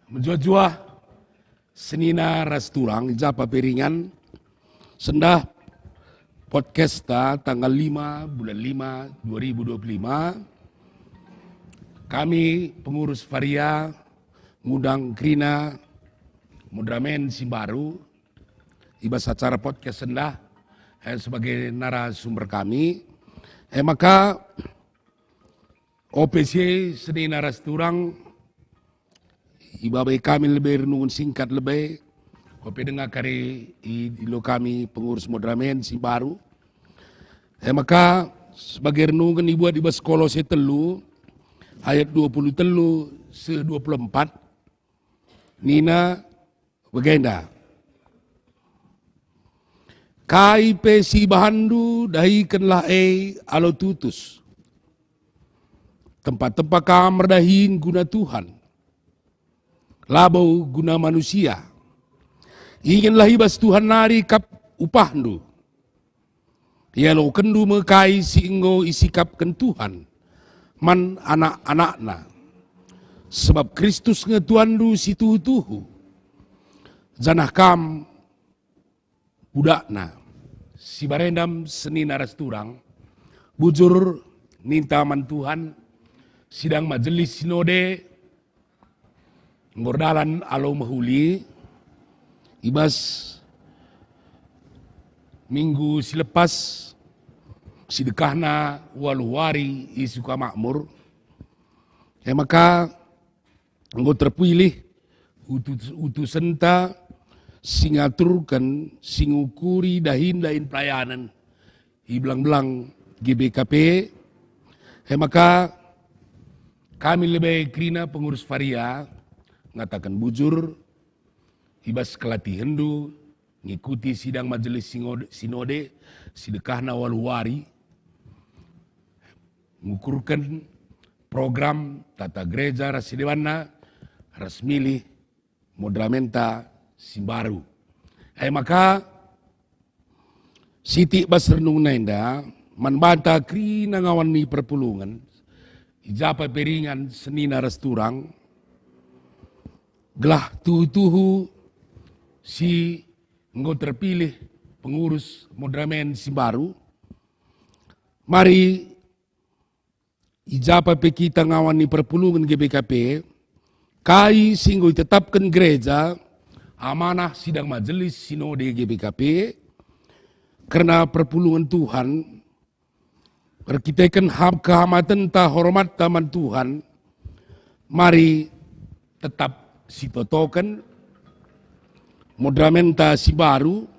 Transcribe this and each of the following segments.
Menjua-jua senina rasturang japa peringan sendah podcast tanggal 5 bulan 5 2025 kami pengurus Varia ngundang Krina Mudramen Simbaru ibas acara podcast sendah sebagai narasumber kami maka OPC senina rasturang ibabai kami lebih renungan singkat lebih. Kopi dengar kari ilo kami pengurus Mudramen Simbaru. Maka sebagai renungan dibuat di Kolose telu ayat 20 telu se 24 Nina begenda. Kai pe si bahandu dahi kenlah alo tutus. Tempat-tempat kamar dahin guna Tuhan. Labau guna manusia. Inginlah ibas Tuhan nari kap upahnu. Yalo kendu mekai si ingo isikapkan Tuhan. Man anak-anakna. Sebab Kristus ngetuandu si tuhu-tuhu. Janah kam budakna. Si barendam seni narasturang. Bujur nintaman Tuhan. Sidang majelis sinode. Ngordalan alo mahuli ibas minggu silepas sidekahna waluwari isuka makmur maka nggo terpilih utusan ta singaturkan singukuri dahin pelayanan iblang-belang GBKP maka kami lebih Krina pengurus Varia ngatakan bujur, ibas kelati hendu, ngikuti sidang majelis sinode, sidekahna waluwari, mengukurkan program tata gereja rasidewana, rasmilih, Modramenta Simbaru. Maka, Siti bas renung nainda, manbanta Krina ngawan ni perpulungan, ijapa peringan senina rasturang, gelah tuhu-tuhu si nggo terpilih pengurus Mudramen Simbaru. Mari ijapa pe kita ngawan ni perpulungan GBKP kai singgo tetapkan gereja amanah sidang majelis sinode GBKP karena perpulungan Tuhan berkitakan kehamatan ta hormat taman Tuhan. Mari tetap sitotokan Mudramenta Simbaru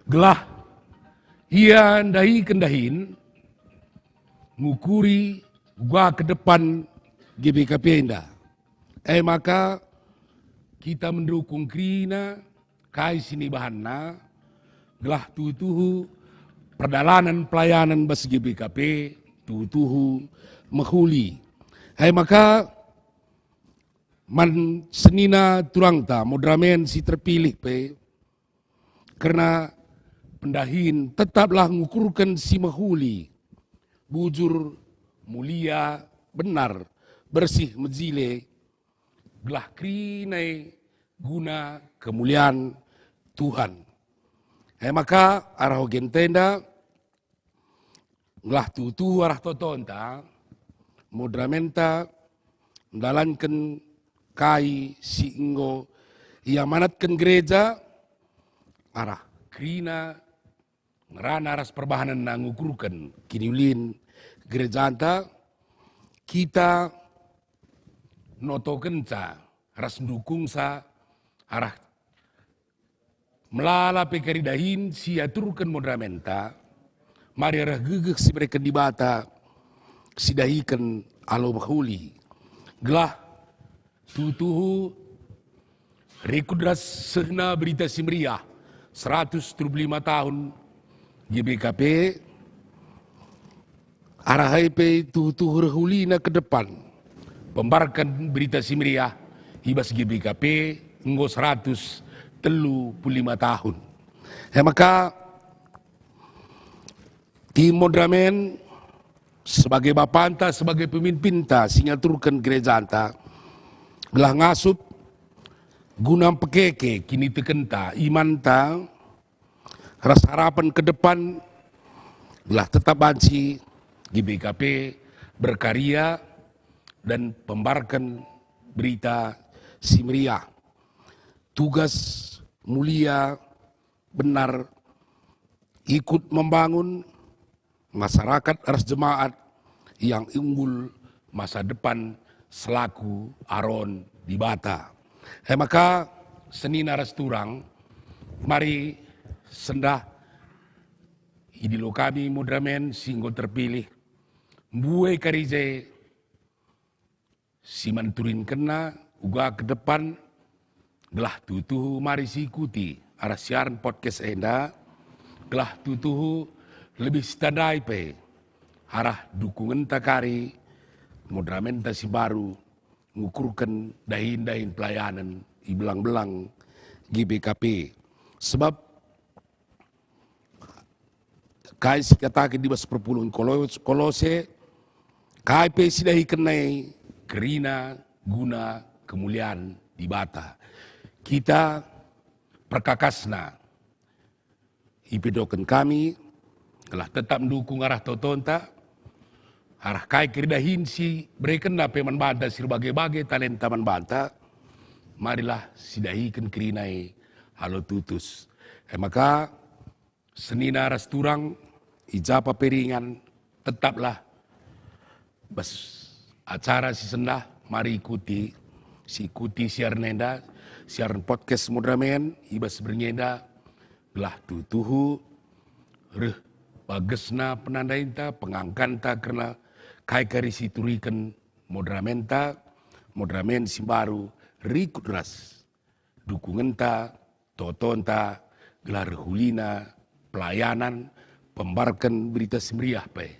gelah ia dahi kendahin ngukuri gua ke depan GBKP enda. Maka kita mendukung Krina kai sini bahanna gelah tuhu perdalanan pelayanan bas GBKP tuhu menghuli. Maka man senina turangta Mudramen si terpilih pe karena pendahin tetaplah ngukurkan si mahuli bujur mulia benar bersih mejile gelah Krinai guna kemuliaan Tuhan. Maka arah gentenda gelah tutu arah totonta Mudramenta mendalankan kai si inggo ia manatkan gereja arah Krina ngerana ras perbahanan na ngukurkan kiniulin gereja anta kita notoken sa ras mendukung sa arah melala pekaridahin si aturkan Mudramenta mari arah gegek si mereka dibata si dahikan alo bahuli gelah tutuhu rekudras sehna berita simriah 175 tahun GBKP arah HP tutuhu rehulina ke depan pembarkan berita simriah ibas GBKP nggo 135 tahun. Maka tim Mudramen sebagai bapanta sebagai pemimpin ta singaturkan gereja anta gelah ngasup Gunam pekeke kini tekenta imanta ras harapan ke depan belah tetap banci GBKP berkarya dan pembarkan berita simria. Tugas mulia benar ikut membangun masyarakat ras jemaat yang unggul masa depan selaku aron di bata. Maka senina ras turang mari sendah idilo kami mudramen singgo terpilih mbue karije si manturin kena uga ke depan gelah tutuhu mari si ikuti arah siaran podcast enda gelah tutuhu lebih standai pe arah dukungan takari mudramen si baru ngukurkan dahin-dahin pelayanan ibelang-belang GBKP sebab kai si katakan di bas perpuluhan kolose kai pe sidahi kenai kerina guna kemuliaan di bata kita perkakasna ipedokan kami telah tetap mendukung arah totonta arah kai keridahin si berikan na peman banta sir bagai-bagai talenta man banta marilah sidahikan kerinai halo tutus maka senina ras turang ijapa peringan tetaplah bas acara si sendah mari ikuti siaran enda siaran podcast mudramen ibas bernyenda gelah tutuhu reh bagesna penandainta pengangkanta karena kai karisi turikan mudramen si baru rikut ras dukungenta totonta gelar hulina pelayanan pembarkan berita semeriah pe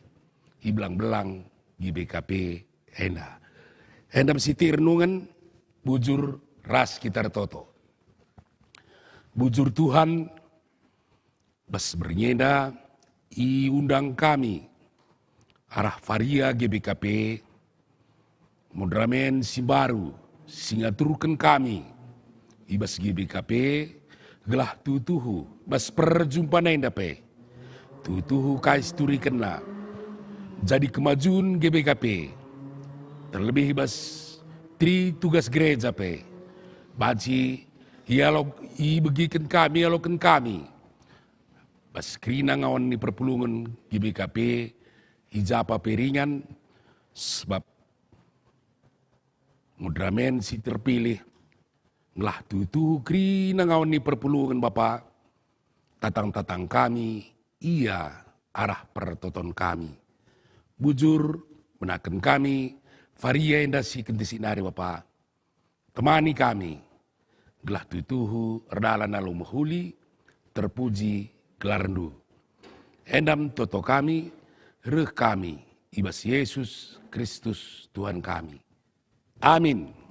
iblang-belang GBKP enda mesti renungan bujur ras kita toto bujur Tuhan bas bernyenda i undang kami arah varia GBKP mudramen si baru singaturkan kami ibas GBKP gelah tutuhu bas perjumpaan enda pe tutuhu kais turi kena jadi kemajuan GBKP terlebih bas tri tugas gereja pe baci i begikan kami alokan kami bas krina ngawan ni perpulungan GBKP ijapa peringan sebab mudramen si terpilih ngelah tutuhu krina ngawan ni perpulungan Bapak tatang-tatang kami iya arah pertoton kami bujur menakan kami varia indah si kentisinari Bapak temani kami gelah tutuhu erdalan alu mahuli terpuji gelarendu endam toto kami reh kami ibas Yesus Kristus Tuhan kami amin.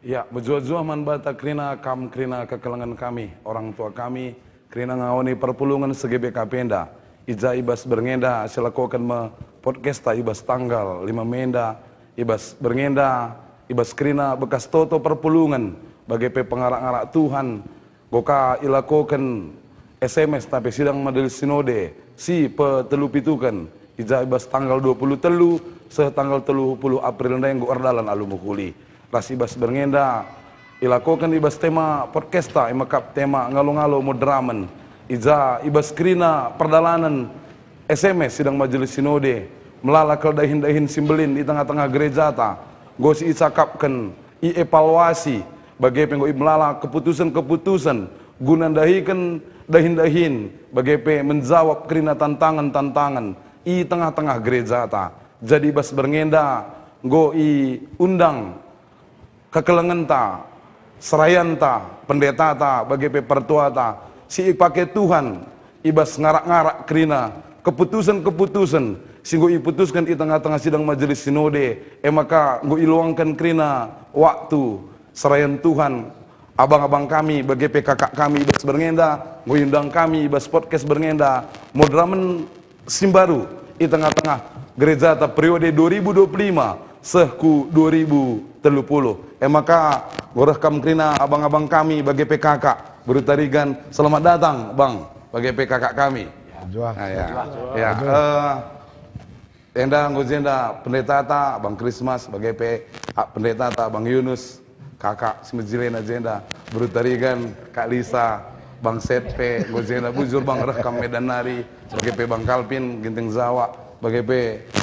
Ya, berjua-jua man bata krina kekelangan kami, orang tua kami, krina ngawani perpulungan segebek kapenda. Ija ibas berngenda, silakokan me podcasta ibas tanggal 5 Menda, ibas berngenda, ibas krina bekas toto perpulungan, bagai pengarak-ngarak Tuhan, goka ilakokan SMS tapi sidang majelis sinode, si petelupitukan, ija ibas tanggal 20 telu, setanggal 30 April neng go ordalan alumukuli. Rasibas berngenda ilakokan ibas tema podcasta emakap tema ngalo-ngalo modraman ija ibas krina perdalanan SMS sidang majelis sinode melalakal dahin-dahin simbelin di tengah-tengah gereja ta gosi isakapkan evaluasi bagai penggo melala keputusan-keputusan guna dahikan dahin-dahin bagai menjawab krina tantangan-tantangan i tengah-tengah gereja ta jadi ibas berngenda go i undang kekelengan ta, serayan ta, pendeta ta, bagi pertua ta, si pakai Tuhan, ibas ngarak-ngarak krina, keputusan-keputusan, singgo iputuskan di tengah-tengah sidang majelis sinode, maka go iluangkan krina waktu, serayan Tuhan, abang-abang kami, bagi kakak kami, ibas berngenda, go undang kami, ibas podcast berngenda, modramen simbaru, di tengah-tengah gereja ta periode 2025, sehku 2030. Maka gorekam krina abang-abang kami bagi PKK berutarigan selamat datang bang bagi PKK kami. Enda ngozenda pendeta ta bang Krismas bagi pendeta ta bang Yunus kakak semejilena jenda berutarigan Kak Lisa bang Setpe ngozenda bujur bang rekam Medan Nari bagi bang Kalpin Ginting Zawa bagi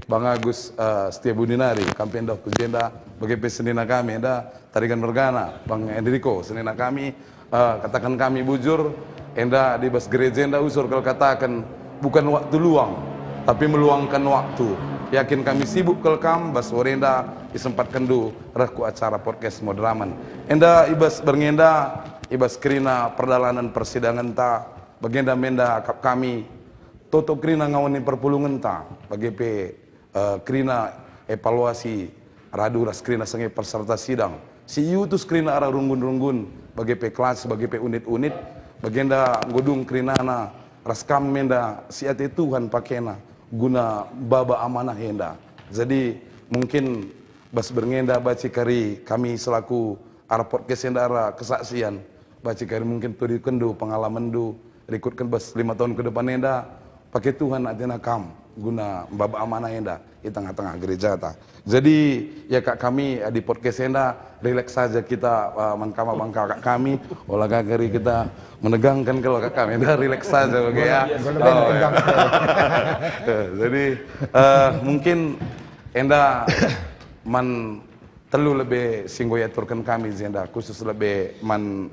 Bang Agus Setia Budinari, Kampen Dok Jenda, bagi senina kami, ada Tarigan Mergana, Bang Enrico, senina kami, katakan kami bujur, enda di bas gereja enda usur kalau katakan bukan waktu luang, tapi meluangkan waktu. Yakin kami sibuk kelkam, bas orenda disempatkan du reku acara podcast modraman. Enda ibas berngenda, ibas krina perdalanan persidangan ta, bagenda menda kap kami, toto krina ngawani perpulungan ta, bagi krina evaluasi radu ras krina sange peserta sidang si yutus krina ara runggun-runggun bagi kelas bagi unit-unit bagenda godung krinana ras menda si ate Tuhan pakena guna baba amanah henda jadi mungkin bas berngenda baci kari kami selaku ara podcast ara kesaksian baci kari mungkin turi kendu pengalaman du rikutkan bas 5 tahun ke depan henda pakai Tuhan adena kam guna baba amanah enda di tengah-tengah gereja ta. Jadi ya kak kami di podcast enda relax saja kita mankama bangka kak kami olah kagari kita menegangkan kalau kak kami enda relax saja oke ya. Jadi mungkin enda man telu lebih singgo yaturkan kami zenda khusus lebih man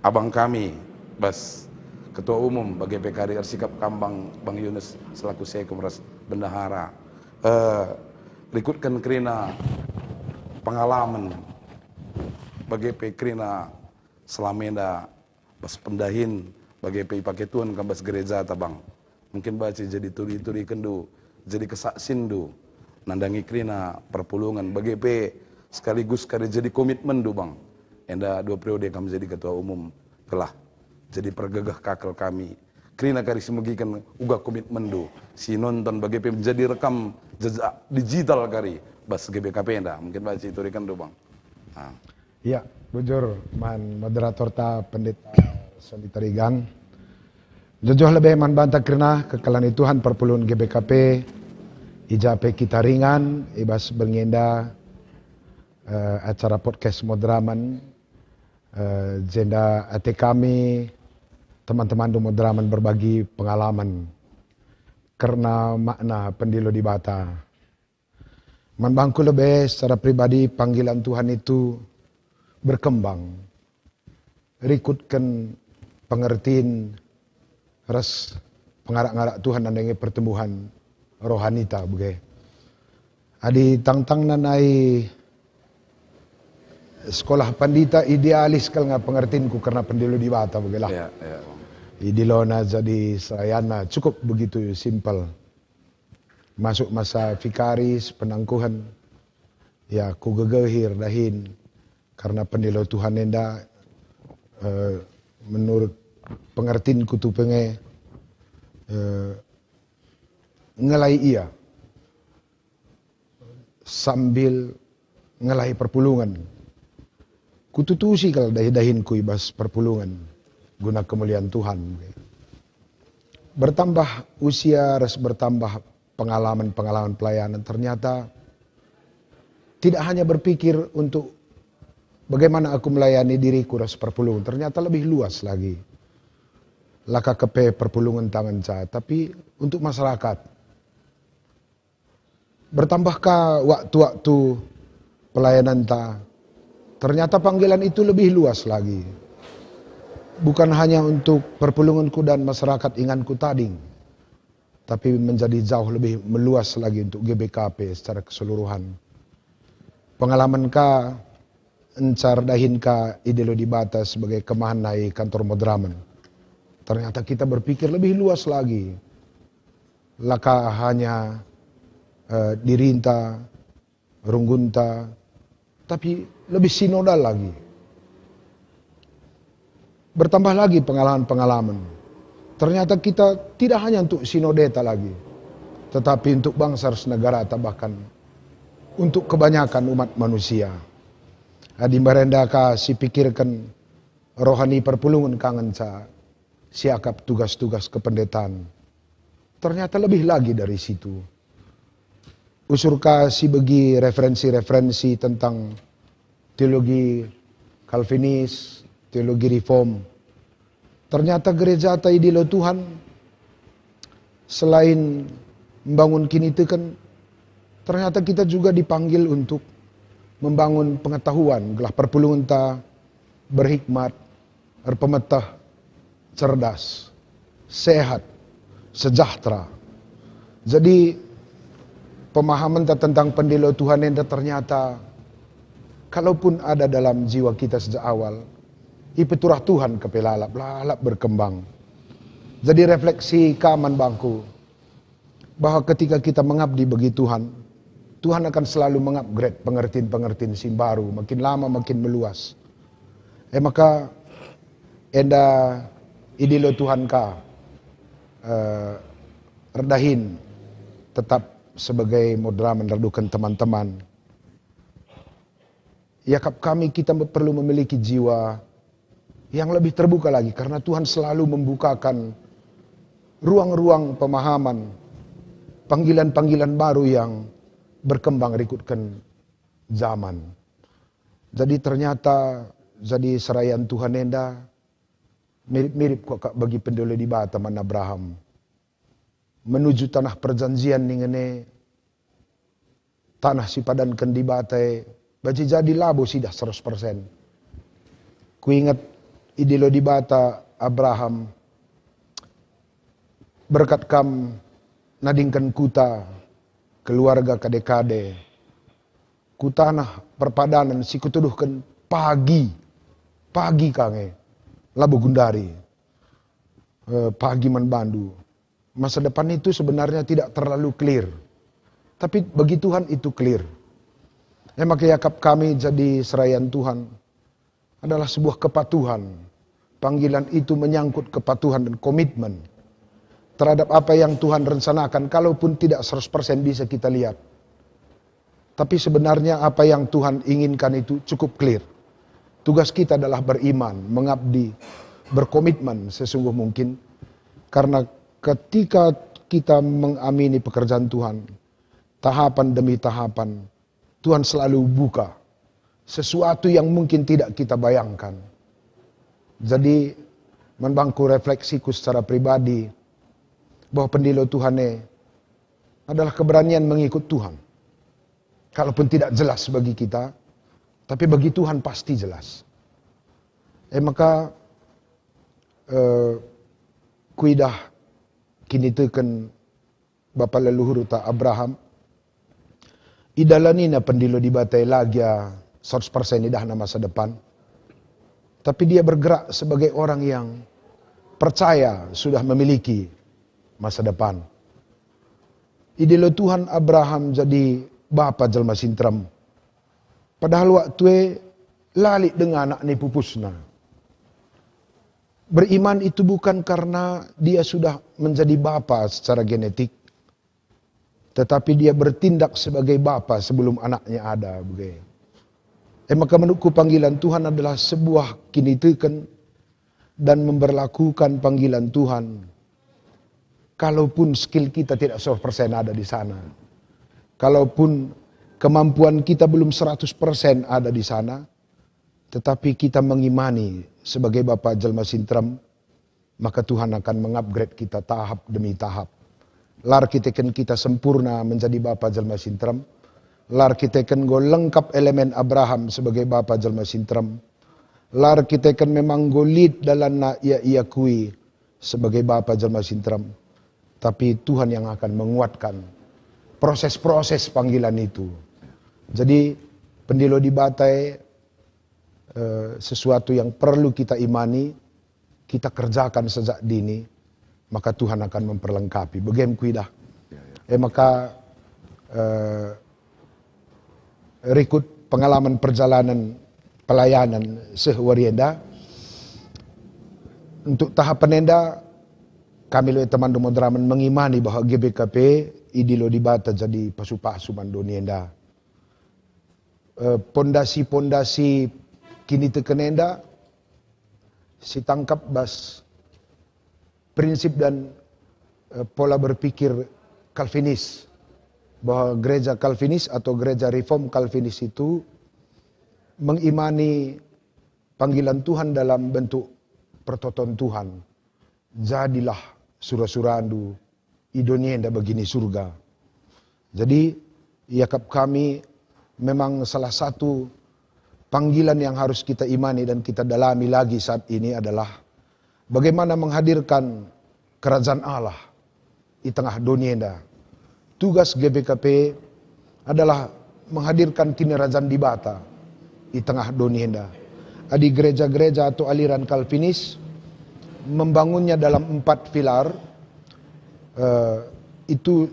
abang kami bas Ketua Umum bagi PKRI Sikap Kambang Bang Yunus selaku Sekomras Bendahara rikutkan krina pengalaman bagi krina selamenda bas pendahin bagi pakai Tuhan kambas gereja tabang mungkin baca jadi turi-turi kendu jadi kesaksindu nandangi krina perpulungan bagi sekaligus kali jadi komitmen du bang enda 2 periode kami jadi ketua umum telah jadi pergagah kakel kami krina kari semugikan uga komitmen do si nonton bagi menjadi rekam jejak digital kari bas GBKP enda mungkin baca itu kan do bang iya bujur man moderator ta pendeta Soli Tarigan jojoh lebih man bantah krina kekalan Tuhan perpuluhan GBKP ijape kita ringan ibas berngenda acara podcast modraman jenda ate kami teman-teman do modraman berbagi pengalaman karena makna pendilo di bata. Manbangku lebih secara pribadi panggilan Tuhan itu berkembang. Rikutkan pengertian ras pengarak-ngarak Tuhan nandangi pertumbuhan rohanita begitu. Adi tangtang nanai sekolah pandita idealis kalau nggak pengertianku karena pendilo di bata begitu lah. Ya, ya. Idilona jadi serayana cukup begitu simpel. Masuk masa fikaris penangkuhan. Ya ku gegehir dahin Karena pendilo Tuhan enda menurut pengertiin kutu penge ngelai ia sambil ngelai perpulungan. Kututusi kalau dahin ku ibas perpulungan guna kemuliaan Tuhan. Bertambah usia, bertambah pengalaman-pengalaman pelayanan, ternyata tidak hanya berpikir untuk bagaimana aku melayani diriku ras perpulungan, ternyata lebih luas lagi. Laka kepe perpulungan tangan saya, tapi untuk masyarakat. Bertambahkah waktu-waktu pelayanan ta, ternyata panggilan itu lebih luas lagi. Bukan hanya untuk perpulunganku dan masyarakat inganku tading, tapi menjadi jauh lebih meluas lagi untuk GBKP secara keseluruhan. Pengalaman ka encar dahin ka idelo di bata sebagai kemahanai kantor Modraman. Ternyata kita berpikir lebih luas lagi. Laka hanya dirinta, runggunta, tapi lebih sinodal lagi. Bertambah lagi pengalaman-pengalaman. Ternyata kita tidak hanya untuk sinodeta lagi, tetapi untuk bangsa negara atau bahkan untuk kebanyakan umat manusia. Adi merenda ka si pikirkan rohani perpulungan kangen sa siakap tugas-tugas kependetaan. Ternyata lebih lagi dari situ. Usurka si bagi referensi-referensi tentang teologi Calvinis, teologi reform. Ternyata gereja tai di Tuhan selain membangun kini itu kan ternyata kita juga dipanggil untuk membangun pengetahuan, gelah perpulungan ta berhikmat, berpemetah, cerdas, sehat, sejahtera. Jadi pemahaman tentang pendilo Tuhan yang ternyata kalaupun ada dalam jiwa kita sejak awal, ipeturah Tuhan kepelalap, lalap berkembang. Jadi refleksi kaman bangku, bahwa ketika kita mengabdi bagi Tuhan, Tuhan akan selalu mengupgrade pengertian-pengertian si baru, makin lama makin meluas. Maka enda idilo Tuhan ka redahin tetap sebagai modera menredukan teman-teman. Yakap kami kita perlu memiliki jiwa yang lebih terbuka lagi karena Tuhan selalu membukakan ruang-ruang pemahaman, panggilan-panggilan baru yang berkembang ikutkan zaman. Jadi ternyata jadi seraian Tuhan enda mirip-mirip kok bagi penduduk di Batam Abraham. Menuju tanah perjanjian ningene tanah si padankan di batai baji jadi labo sidah 100%. Ku ingat idilo di bata Abraham berkat kam nadingkan kuta keluarga kade-kade ku tanah perpadanan si kutuduhkan pagi kange labo gundari pagi man bandu. Masa depan itu sebenarnya tidak terlalu clear. Tapi bagi Tuhan itu clear. Maka yakap kami jadi seraian Tuhan adalah sebuah kepatuhan. Panggilan itu menyangkut kepatuhan dan komitmen terhadap apa yang Tuhan rencanakan. Kalaupun tidak 100% bisa kita lihat. Tapi sebenarnya apa yang Tuhan inginkan itu cukup clear. Tugas kita adalah beriman, mengabdi, berkomitmen sesungguh mungkin. Karena ketika kita mengamini pekerjaan Tuhan, tahapan demi tahapan, Tuhan selalu buka sesuatu yang mungkin tidak kita bayangkan. Jadi, membangku refleksiku secara pribadi, bahwa pendilo Tuhan adalah keberanian mengikut Tuhan. Kalaupun tidak jelas bagi kita, tapi bagi Tuhan pasti jelas. Maka, kuidah kini teken bapa leluhur ta Abraham idalani na pendilo di batai lagi 100% idah na masa depan. Tapi dia bergerak sebagai orang yang percaya sudah memiliki masa depan. Idilo Tuhan Abraham jadi bapa jelma sintram. Padahal waktu lali dengan anak ni pupusna. Beriman itu bukan karena dia sudah menjadi bapa secara genetik, tetapi dia bertindak sebagai bapa sebelum anaknya ada. Maka menurutku panggilan Tuhan adalah sebuah kinitekan dan memberlakukan panggilan Tuhan. Kalaupun skill kita tidak 100% ada di sana. Kalaupun kemampuan kita belum 100% ada di sana. Tetapi kita mengimani sebagai Bapa Jelma Sintram, maka Tuhan akan mengupgrade kita tahap demi tahap. Lar kita sempurna menjadi Bapa Jelma Sintram. Lar kita go lengkap elemen Abraham sebagai Bapa Jelma Sintram. Lar kita memang go lead dalam na ia kui sebagai Bapa Jelma Sintram. Tapi Tuhan yang akan menguatkan proses-proses panggilan itu. Jadi pendilo di Batai sesuatu yang perlu kita imani, kita kerjakan sejak dini, maka Tuhan akan memperlengkapi. Bagaimana kuidah. Maka rekod pengalaman perjalanan pelayanan sehwarienda untuk tahap penenda kami lo teman Domodraman mengimani bahwa GBKP idilo dibata jadi pasu-pasu mandonienda. Pondasi-pondasi kini tekenenda si tangkap bas prinsip dan pola berpikir Calvinis, bahwa gereja Calvinis atau gereja Reform Calvinis itu mengimani panggilan Tuhan dalam bentuk pertoton Tuhan. Jadilah surah-surandu idonienda begini surga. Jadi yakap kami memang salah satu panggilan yang harus kita imani dan kita dalami lagi saat ini adalah bagaimana menghadirkan kerajaan Allah di tengah dunia. Tugas GBKP adalah menghadirkan kerajaan di Bata di tengah dunia. Di gereja-gereja atau aliran Calvinis membangunnya dalam 4 pilar. Itu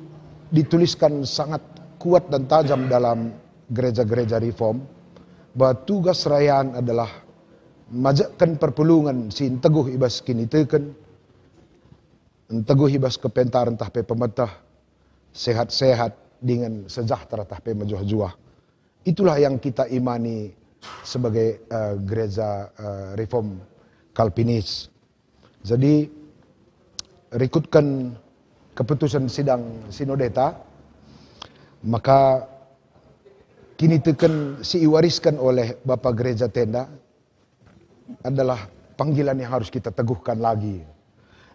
dituliskan sangat kuat dan tajam dalam gereja-gereja reform, bahwa tugas rayaan adalah majakkan perpulungan sin teguh ibas kini teken, teguh ibas kepentaran tahpe pemetah, sehat-sehat dengan sejahtera tahpe menjuah-juah. Itulah yang kita imani sebagai gereja reform Calvinis. Jadi rekutkan keputusan sidang sinodeta, maka kini teken diwariskan oleh Bapak Gereja Tenda adalah panggilan yang harus kita teguhkan lagi.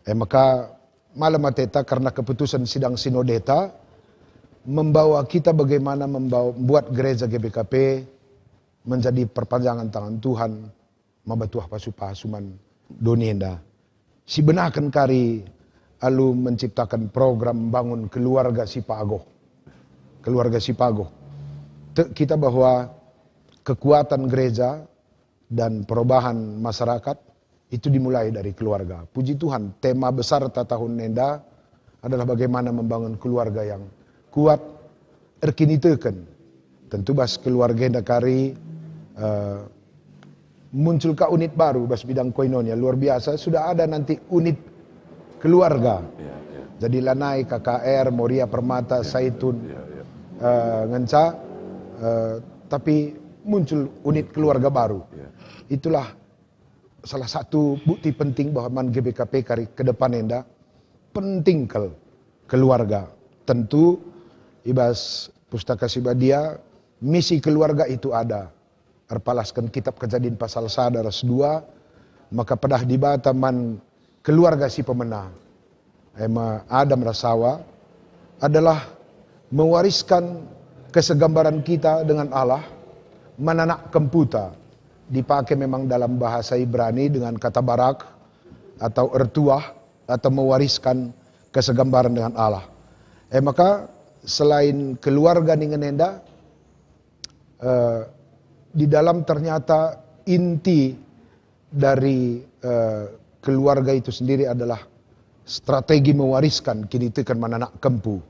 Maka malam mateta karena keputusan sidang sinodeta membawa kita bagaimana membuat gereja GBKP menjadi perpanjangan tangan Tuhan, membatuah pasu-pasuman donienda. Si benakan kari alu menciptakan program bangun keluarga Sipago. Keluarga Sipago. Kita bahwa kekuatan gereja dan perubahan masyarakat itu dimulai dari keluarga. Puji Tuhan, tema besar tahun nenda adalah bagaimana membangun keluarga yang kuat, erkiniteken. Tentu bas keluarga nenda kari muncul ke unit baru bas bidang koinonia luar biasa. Sudah ada nanti unit keluarga. Jadi Lanai, KKR, Moria Permata, Saitun, Ngenca, tapi muncul unit keluarga baru. Itulah salah satu bukti penting bahwa man GBKP kari ke depan enda penting keluarga. Tentu ibas Pustaka Sibadia misi keluarga itu ada. Erpalaskan kitab Kejadian pasal 1 ayat 2, maka pedah di bata man keluarga si pemenang. Adam Rasawa adalah mewariskan kesegambaran kita dengan Allah, menanak kemputa. Dipakai memang dalam bahasa Ibrani dengan kata barak atau ertuah atau mewariskan kesegambaran dengan Allah. Maka selain keluarga ningenenda, di dalam ternyata inti dari keluarga itu sendiri adalah strategi mewariskan kini tekan menanak kempu.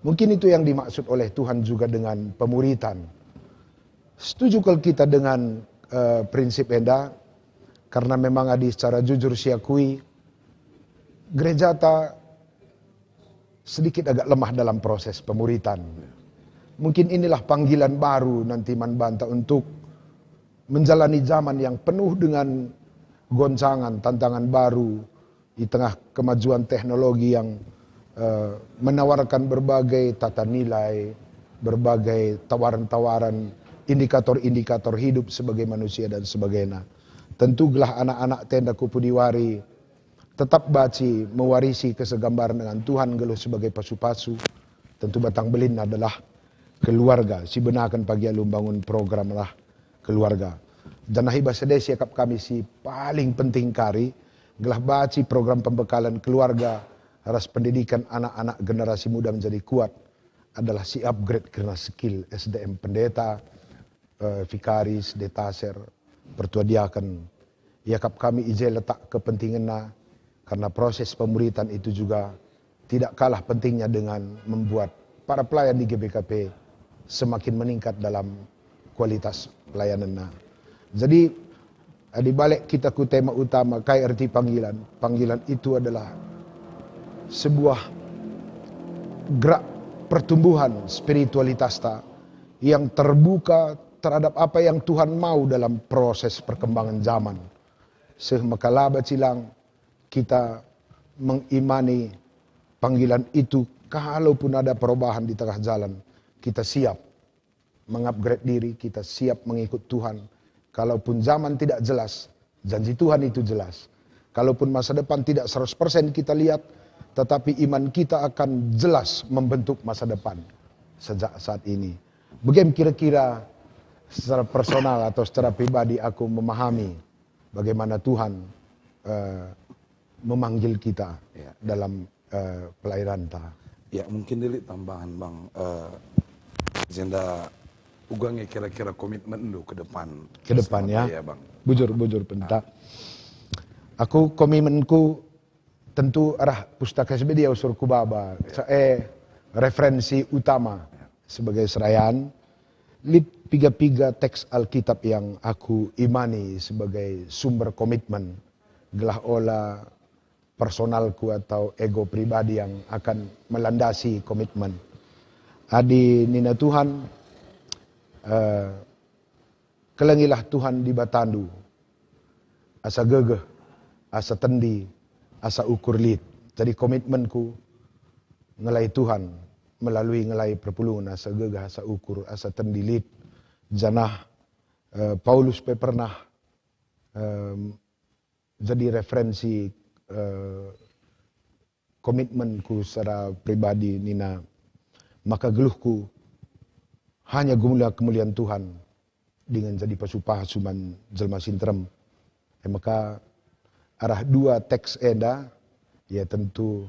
Mungkin itu yang dimaksud oleh Tuhan juga dengan pemuritan. Setuju kalau kita dengan prinsip enda karena memang adi secara jujur siakui gereja ta sedikit agak lemah dalam proses pemuritan. Mungkin inilah panggilan baru nanti Man Banta untuk menjalani zaman yang penuh dengan goncangan, tantangan baru di tengah kemajuan teknologi yang menawarkan berbagai tata nilai, berbagai tawaran-tawaran, indikator-indikator hidup sebagai manusia dan sebagainya. Tentu gelah anak-anak tenda Kupudiwari tetap baci mewarisi kesegambaran dengan Tuhan geluh sebagai pasu-pasu. Tentu batang belin adalah keluarga. Si benakan pagi alum bangun program lah keluarga. Dan hibah sedesi akap kami si paling penting kari gelah baci program pembekalan keluarga ras pendidikan anak-anak generasi muda menjadi kuat adalah si upgrade karena skill SDM pendeta, vikaris, detaser, pertua diaken. Yakap kami ijai letak kepentingannya karena proses pemuritan itu juga tidak kalah pentingnya dengan membuat para pelayan di GBKP semakin meningkat dalam kualitas pelayanannya. Jadi di balik kita ku tema utama kai arti panggilan. Panggilan itu adalah sebuah gerak pertumbuhan spiritualitas ta yang terbuka terhadap apa yang Tuhan mau dalam proses perkembangan zaman. Sehmakalaba cilang kita mengimani panggilan itu, kalaupun ada perubahan di tengah jalan, kita siap mengupgrade diri, kita siap mengikut Tuhan. Kalaupun zaman tidak jelas, janji Tuhan itu jelas. Kalaupun masa depan tidak 100% kita lihat, tetapi iman kita akan jelas membentuk masa depan sejak saat ini. Bagaimana kira-kira secara personal atau secara pribadi aku memahami bagaimana Tuhan memanggil kita dalam pelayanan ta. Ya mungkin dili tambahan bang, Zenda ugangnya kira-kira komitmen lu ke depan. Ke depan ya, bang. Bujur pentak. Aku komitmenku tentu arah pustaka sebedia usurku baba. Referensi utama sebagai serayaan. Lip piga-piga teks Alkitab yang aku imani sebagai sumber komitmen. Gelah olah personalku atau ego pribadi yang akan melandasi komitmen. Adi nina Tuhan, kelengilah Tuhan di batandu, asa gegeh, asa tendi, asa ukur lid. Jadi komitmenku ngelai Tuhan melalui ngelai perpulungan asa gegeh, asa ukur, asa tendi lid. Janah Paulus pernah jadi referensi komitmenku secara pribadi nina, maka geluhku hanya kemuliaan Tuhan dengan jadi pasuman jelma sintrem. Maka arah dua teks eda ya tentu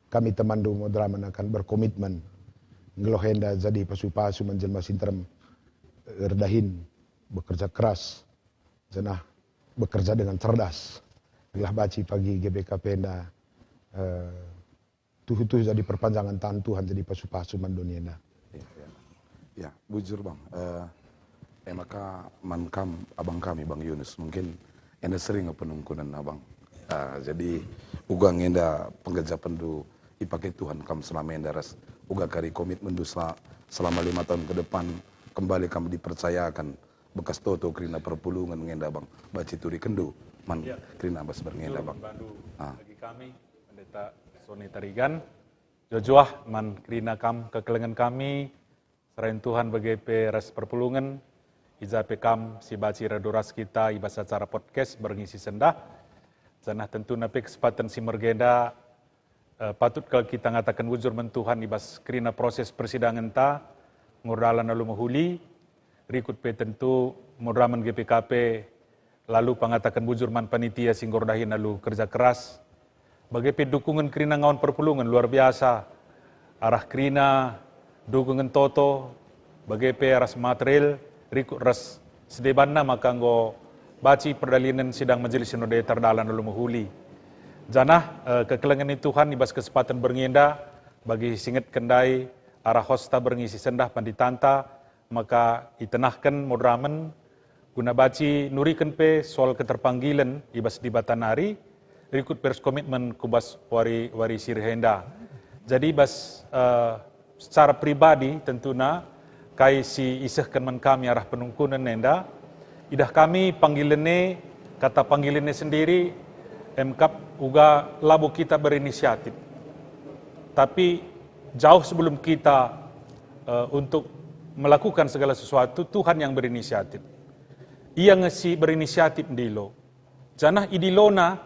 kami teman do modraman akan berkomitmen ngeloh enda jadi pasuman jelma sintrem erdahin bekerja keras jenah bekerja dengan cerdas. Gelah baci pagi GBKP enda tuh jadi perpanjangan tangan Tuhan jadi pasuman dunia enda. Ya, bujur bang. Maka abang kami bang Yunus mungkin enda sering penungkunan abang. Jadi ugang enda pengerja pendu ipakai Tuhan kam selama enda ras uga kari komitmen du selama 5 tahun ke depan kembali kami dipercayakan bekas toto krina perpulungan ngenda bang baci turi kendu man krina bas berngenda bang. Bagi kami pendeta Soni Tarigan jojoah man krina kam kekelengan kami serain Tuhan BGP res perpulungan izape kam si baci radoras kita ibas acara podcast berngisi sendah janah tentu napi kesempatan si mergenda patut kalau kita ngatakan wujur mentuhan ibas krina proses persidangan ta ngurdalan lalu mahuli rikut pe tentu modraman GPKP lalu pangatakan wujur man panitia singgordahin lalu kerja keras BGP dukungan krina ngawan perpulungan luar biasa arah krina dukungan toto BGP ras material rikut ras sedebanna maka nggo baci perdalinan sidang majelis sinode terdalan lalu mahuli janah kekelengan Tuhan ibas kesempatan berngenda bagi singet kendai arah hosta berngisi sendah panditanta maka itenahkan modramen guna baci nurikan pe soal keterpanggilan ibas di Batanari, ikut pers komitmen kubas wari sirhenda. Jadi bas secara pribadi tentunya kai si isehkan man kami arah penungkunan nenda, idah kami panggilannya, kata panggilannya sendiri, MKAP uga labu kita berinisiatif. Tapi jauh sebelum kita untuk melakukan segala sesuatu, Tuhan yang berinisiatif. Ia ngesi berinisiatif ndilo. Janah idilona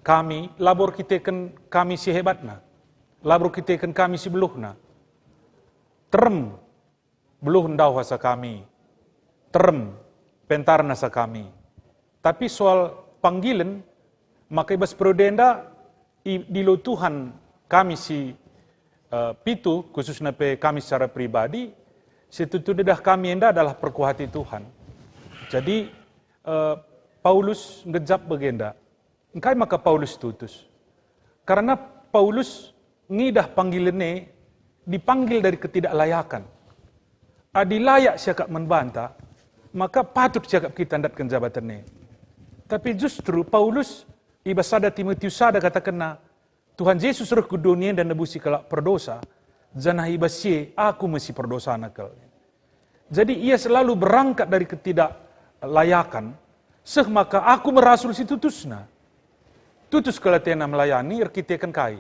kami, labor kita kan kami si hebatna. Labor kita kan kami si beluhna. Terem beluh ndau hasa kami. Terem pentarna sa kami. Tapi soal panggilan, maka ibas prodenda dilo Tuhan kami si pitu, khususnya pe kami secara pribadi, setutu dedah kami enda adalah perkuhati Tuhan. Jadi Paulus ngejap begenda, engkai maka Paulus tutus. Karena Paulus ngidah panggilannya dipanggil dari ketidaklayakan. Adi layak siakap membantah, maka patut siakap kita ndatkan jabatannya. Tapi justru Paulus ibas sada Timotius sada katakan Tuhan Yesus suruh ke dunia dan nebusi kelak perdosa, janah ibas ye aku mesti perdosa nakal. Jadi ia selalu berangkat dari ketidaklayakan, maka aku merasul si tutusna. Tutus kelatena melayani, erkitekan kai.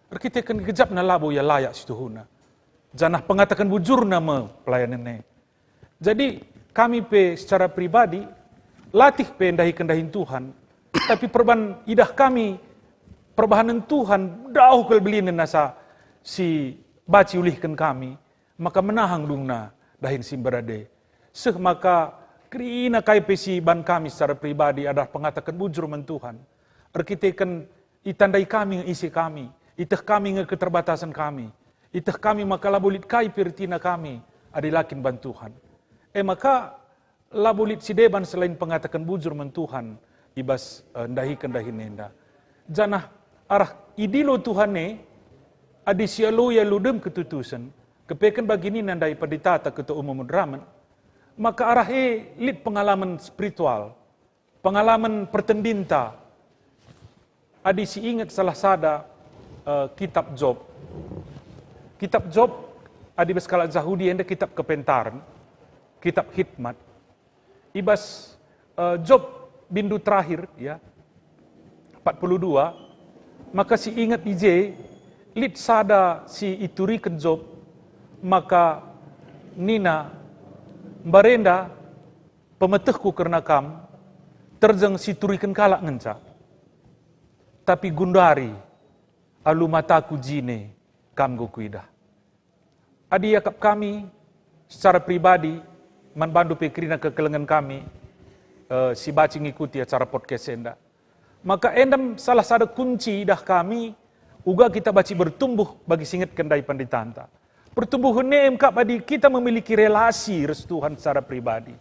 Erkitekan kejap na labo ya layak si Tuhuna. Janah pengatakan bujurna me pelayanannya. Jadi kami pe secara pribadi, latih pe kendahin Tuhan, tapi perban idah kami, perbahanan Tuhan, dauh kel belinen nasa si baci ulihkan kami, maka menahang dungna dahin simberade. Maka krina kai pe si ban kami secara pribadi adalah pengatakan bujur men Tuhan. Erkitekan itandai kami isi kami, itah kami nge keterbatasan kami, itah kami maka labulit kai pertina kami, adilakin ban Tuhan. Maka labulit si deban selain pengatakan bujur men Tuhan, ibas ndahikan nenda. Janah arah idilo Tuhane adi sialu ya ludem ketutusan kepekan bagini nandai paditata ketua umum draman, maka arah lit pengalaman spiritual, pengalaman pertendinta. Adi si ingat salah sada kitab Job. Kitab Job adi beskala Zahudi enda kitab kepentaran, kitab hikmat. Ibas Job bindu terakhir ya 42, maka si ingat ije lit sada si iturikan Job, maka nina barenda pemetehku karena kam terjeng si turikan kalak ngenca, tapi gundari alu mataku jine kam gokuidah. Adi yakap kami secara pribadi manbandu pekrina kekelengan kami si baci ngikuti acara podcast enda. Maka endam salah satu kunci dah kami uga kita baci bertumbuh bagi singet kendai panditanta. Pertumbuhan MK badi kita memiliki relasi restuhan secara pribadi.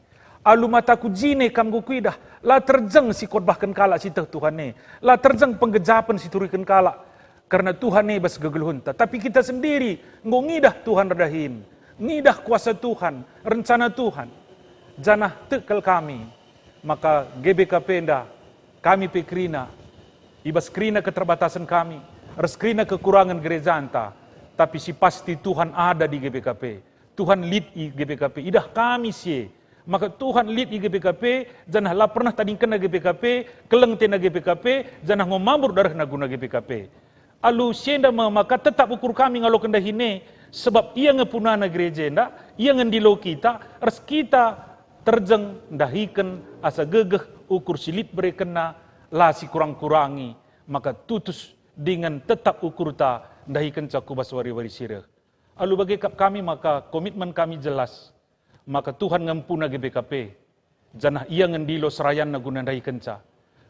Alu mataku jine kam gukuidah la terjeng si khotbahkan kala si Tuhan ne, la terjeng penggejapan si turikan kala karena Tuhan ne bas gegelhunta. Tapi kita sendiri ngongidah Tuhan redahin, ngidah kuasa Tuhan, rencana Tuhan. Janah tekel kami, maka GBKP enda kami pekrina, ibas krina keterbatasan kami, reskrina kekurangan gereja anta, tapi si pasti Tuhan ada di GBKP. Tuhan lead i GBKP, idah kami sih. Maka Tuhan lead i GBKP, janah lah pernah tadingkan na GBKP, keleng tena GBKP, janah ngomambur darah na guna GBKP. Alu sienda maka tetap ukur kami ngalo kendahine, sebab ia ngepuna na gereja enda, ia ngendilo kita, res kita terjeng dahikan asa gegeh ukur silit berekena lasi kurang-kurangi, maka tutus dengan tetap ukur ta dahikan cakubas wari-wari sireh. Alu bagi kami maka komitmen kami jelas, maka Tuhan ngampuna GBKP, janah ia ngendilo serayan na guna dahikan ca.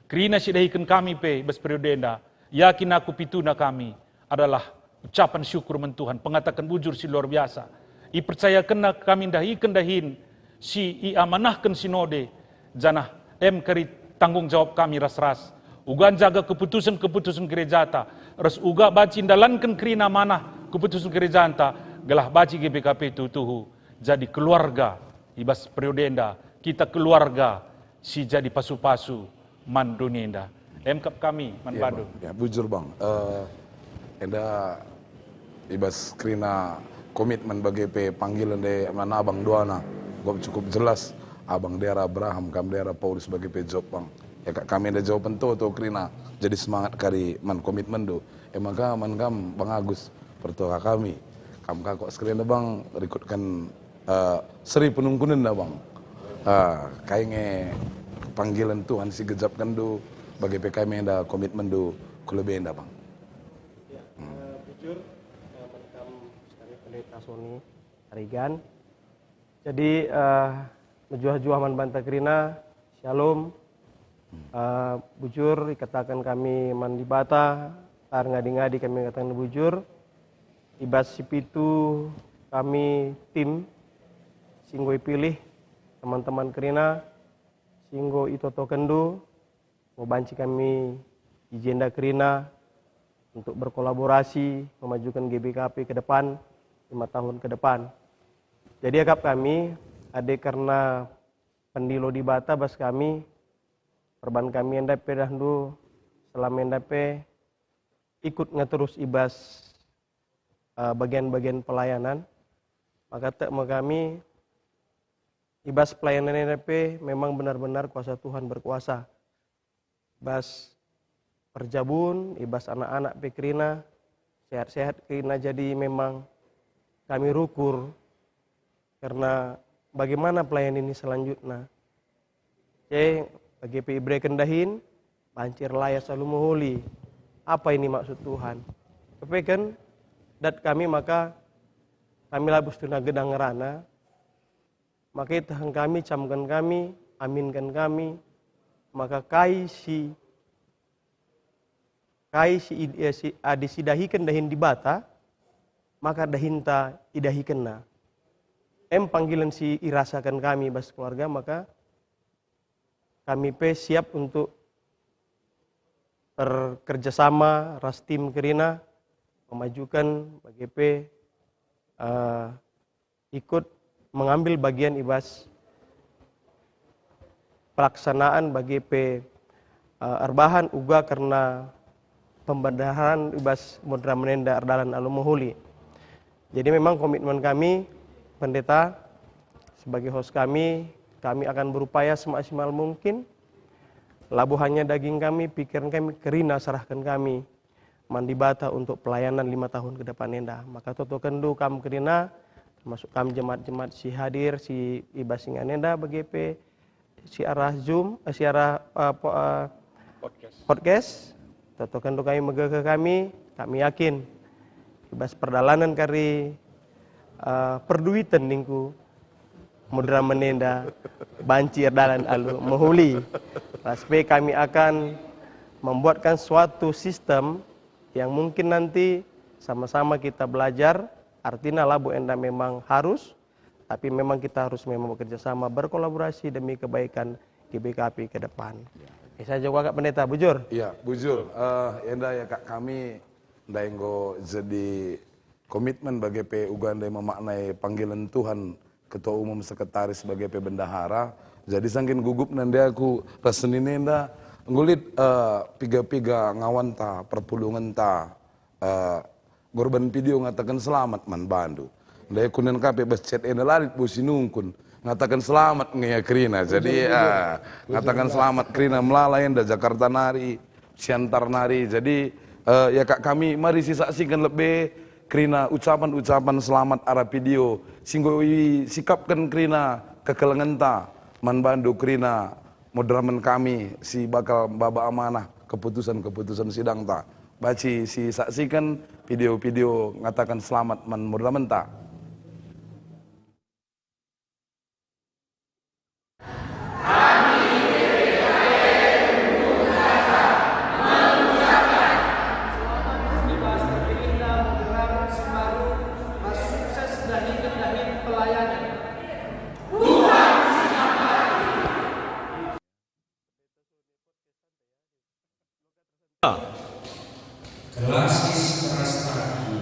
Krina si dahikan kami pe bas periode enda, yakin aku pituna kami adalah ucapan syukur men Tuhan, pengatakan bujur si luar biasa. I percaya kena kami dahikan dahin, si i amanahkan sinode, janah keri tanggung jawab kami ras-ras. Ugan jaga keputusan-keputusan gereja ta, ras uga baci dalankan krina manah keputusan gereja anta, gelah baci GBKP tutuhu. Jadi keluarga ibas periode enda kita keluarga si jadi pasu-pasu man dunia Lemkap kami man Iya, Bandung. Bang. Ya, bujur Bang. Enda ibas krina komitmen bagi panggilan de mana abang duana. Gua cukup jelas abang daerah Abraham, kam daerah Paulus bagi job Bang. Ya kami ada jawaban tuh krina. Jadi semangat kari man komitmen do. Maka man kam Bang Agus pertua kami. Kam kok skrina Bang rekutkan seri penungkunan dah Bang. Kayaknya panggilan Tuhan si gejapkan do bagi PKM ada komitmen do kelebihan dah Bang. Ya, jujur merekam sekali pendeta Sony Tarigan. Jadi menjuah-juah man banta krina shalom. Bujur dikatakan kami man di bata, tar ngadi-ngadi kami katakan bujur. Ibas sipitu kami tim singgoi pilih teman-teman krina singgo itoto kendu mau banci kami agenda krina untuk berkolaborasi memajukan GBKP ke depan 5 tahun ke depan. Jadi agap kami ada karena pendilo di bata bas kami perban kami endape dahdu selama endape ikut ngeterus ibas bagian-bagian pelayanan, maka kami ibas pelayanan endape memang benar-benar kuasa Tuhan berkuasa. Ibas perjabun, ibas anak-anak pekrina sehat-sehat krina, jadi memang kami rukur karena bagaimana pelayanan ini selanjutnya. Jadi bagi Ibre kendahin pancir layas selalu moholi. Apa ini maksud Tuhan? Kepekan dat kami maka kami labus tuna gedang ngerana. Maka tahan kami, camkan kami, aminkan kami. Maka kai si adisidahikan dahin di bata, maka dahinta idahikan na. Panggilan si irasakan kami bas keluarga, maka kami siap untuk bekerjasama ras tim kerina memajukan bagi ikut mengambil bagian ibas pelaksanaan bagi erbahan uga karena pembendaharaan ibas modra menenda ardalan alumuhuli. Jadi memang komitmen kami pendeta sebagai host kami akan berupaya semaksimal mungkin. Labuhannya daging kami, pikiran kami, kerina serahkan kami mandi bata untuk pelayanan 5 tahun ke depan nenda. Maka toto kendu kam kerina termasuk kam jemaat-jemaat si hadir si ibas singa nenda bagi si arah Zoom, si arah podcast. Toto kendu kami megege kami yakin ibas perdalanan kari perduitan ningku mudra menenda banci dalan alu menghuli. Raspe kami akan membuatkan suatu sistem yang mungkin nanti sama-sama kita belajar. Artinya labu enda memang harus, tapi memang kita harus memang bekerja sama, berkolaborasi demi kebaikan GBKP ke depan. Saya juga Kak Pendeta, bujur? Iya, bujur. Enda ya Kak kami ndaenggo jadi komitmen bagi Uganda memaknai panggilan Tuhan Ketua Umum Sekretaris sebagai bendahara. Jadi sangkin gugup nanti aku rasenin nenda ngulit piga-piga ngawan ta perpulungan ta korban video ngatakan selamat man bandu. Ndai kunen kape bas chat enda lalit busi nungkun ngatakan selamat ngeya krina. Jadi ngatakan selamat krina melalai enda Jakarta nari, Siantar nari. Jadi ya Kak kami mari saksikan lebih krina ucapan-ucapan selamat arah video singgoi sikapkan krina kekelengan ta man bandu krina modramen kami si bakal baba amanah keputusan-keputusan sidang ta baci si saksikan video-video ngatakan selamat man modramen ta. Kelasis Prastaki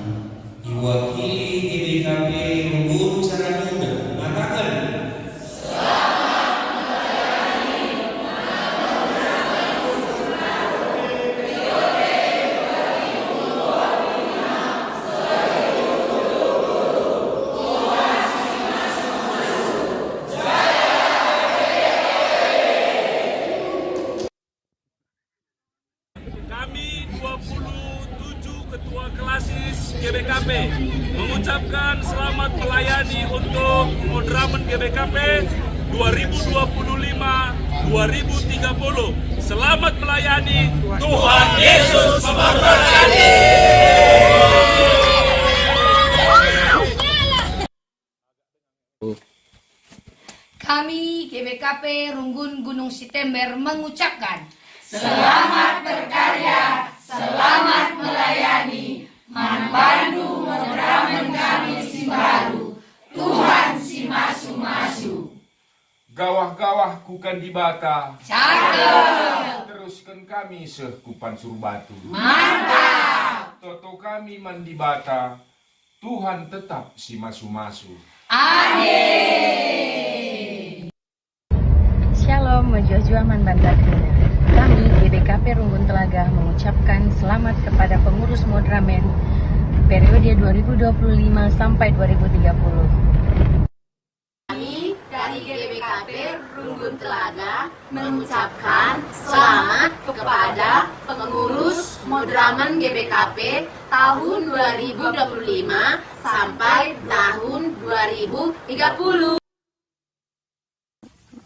diwakili GBKP Lumbur Caranyuna mengatakan GBKP mengucapkan selamat melayani untuk Modramen GBKP 2025-2030. Selamat melayani, Tuhan Yesus memberkati. Kami GBKP Runggun Gunung Sitember mengucapkan selamat berkarya, selamat melayani, manbandu Modramen kami Simbaru, Tuhan si masu-masu. Gawah-gawah kukan di bata, Cakep, teruskan kami sekupan surbatu. mantap, Toto kami mandi bata, Tuhan tetap si masu-masu. amin. Shalom, Mojo-Joa Manbanta Krina. Kami GBKP Runggun Telaga mengucapkan selamat kepada pengurus Modramen periode 2025 sampai 2030. Kami dari GBKP Runggun Telaga mengucapkan selamat kepada pengurus Modramen GBKP tahun 2025 sampai tahun 2030.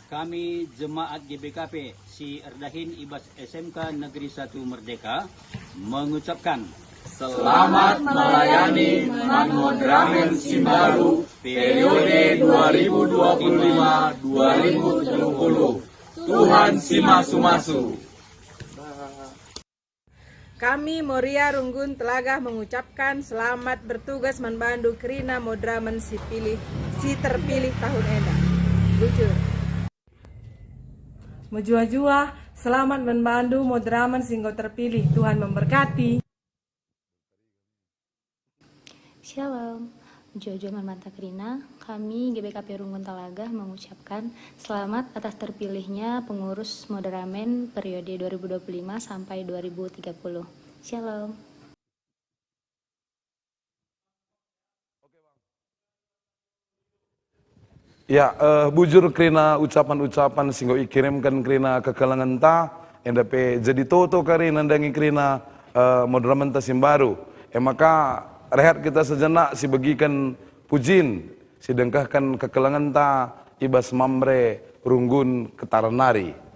Kami Jemaat GBKP Si Erdahin Ibas SMK Negeri 1 Merdeka mengucapkan selamat melayani Modramen Simbaru periode 2025-2030. Tuhan si masu-masu. Kami Moria Runggun Telaga mengucapkan selamat bertugas membantu Krina Modramen si terpilih tahun edah. Bujur. Mojua-jua, selamat membantu Modramen singgo terpilih. Tuhan memberkati. Shalom, Jojo Manbanta Krina. Kami GBKP Runggun Telaga mengucapkan selamat atas terpilihnya pengurus Modramen periode 2025 sampai 2030. Shalom. Ya, bujur krina ucapan-ucapan singgo ikirimkan krina ke kalangan ta, endape jadi toto kari nandangi krina Modramen ta Simbaru. Maka rehat kita sejenak si bagikan pujin, si dengkahkan ke kalangan ta ibas mamre Runggun Ketaranari.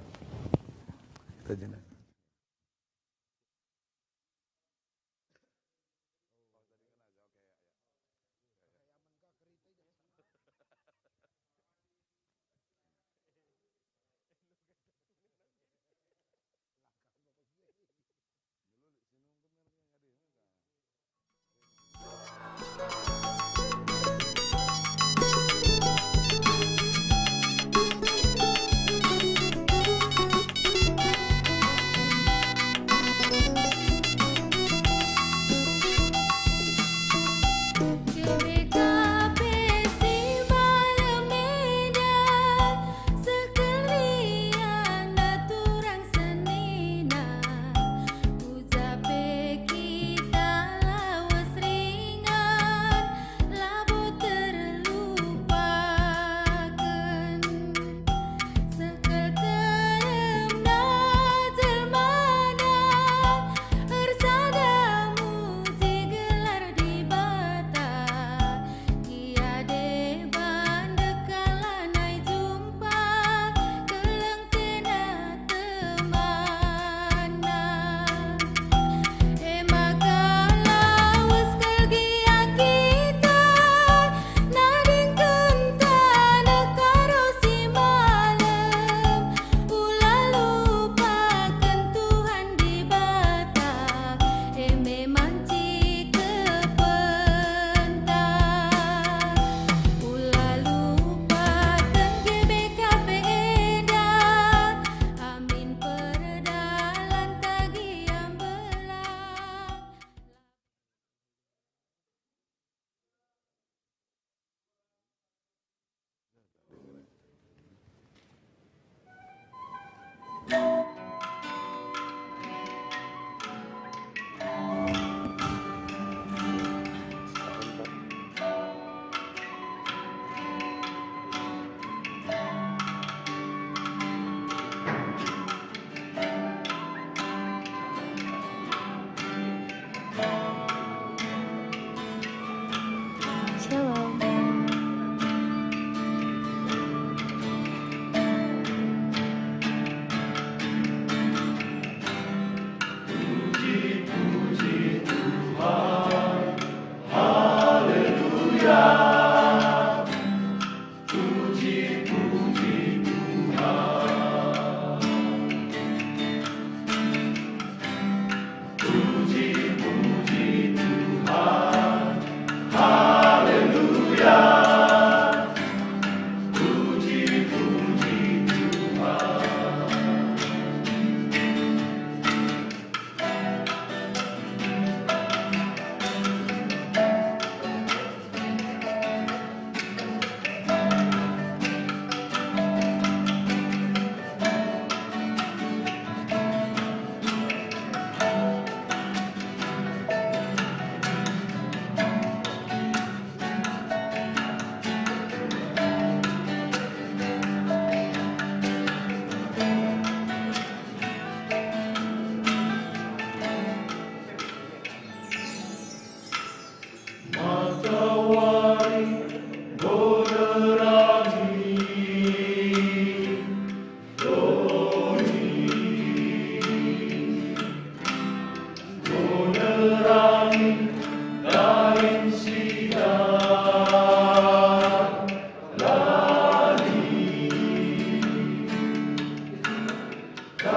Ibu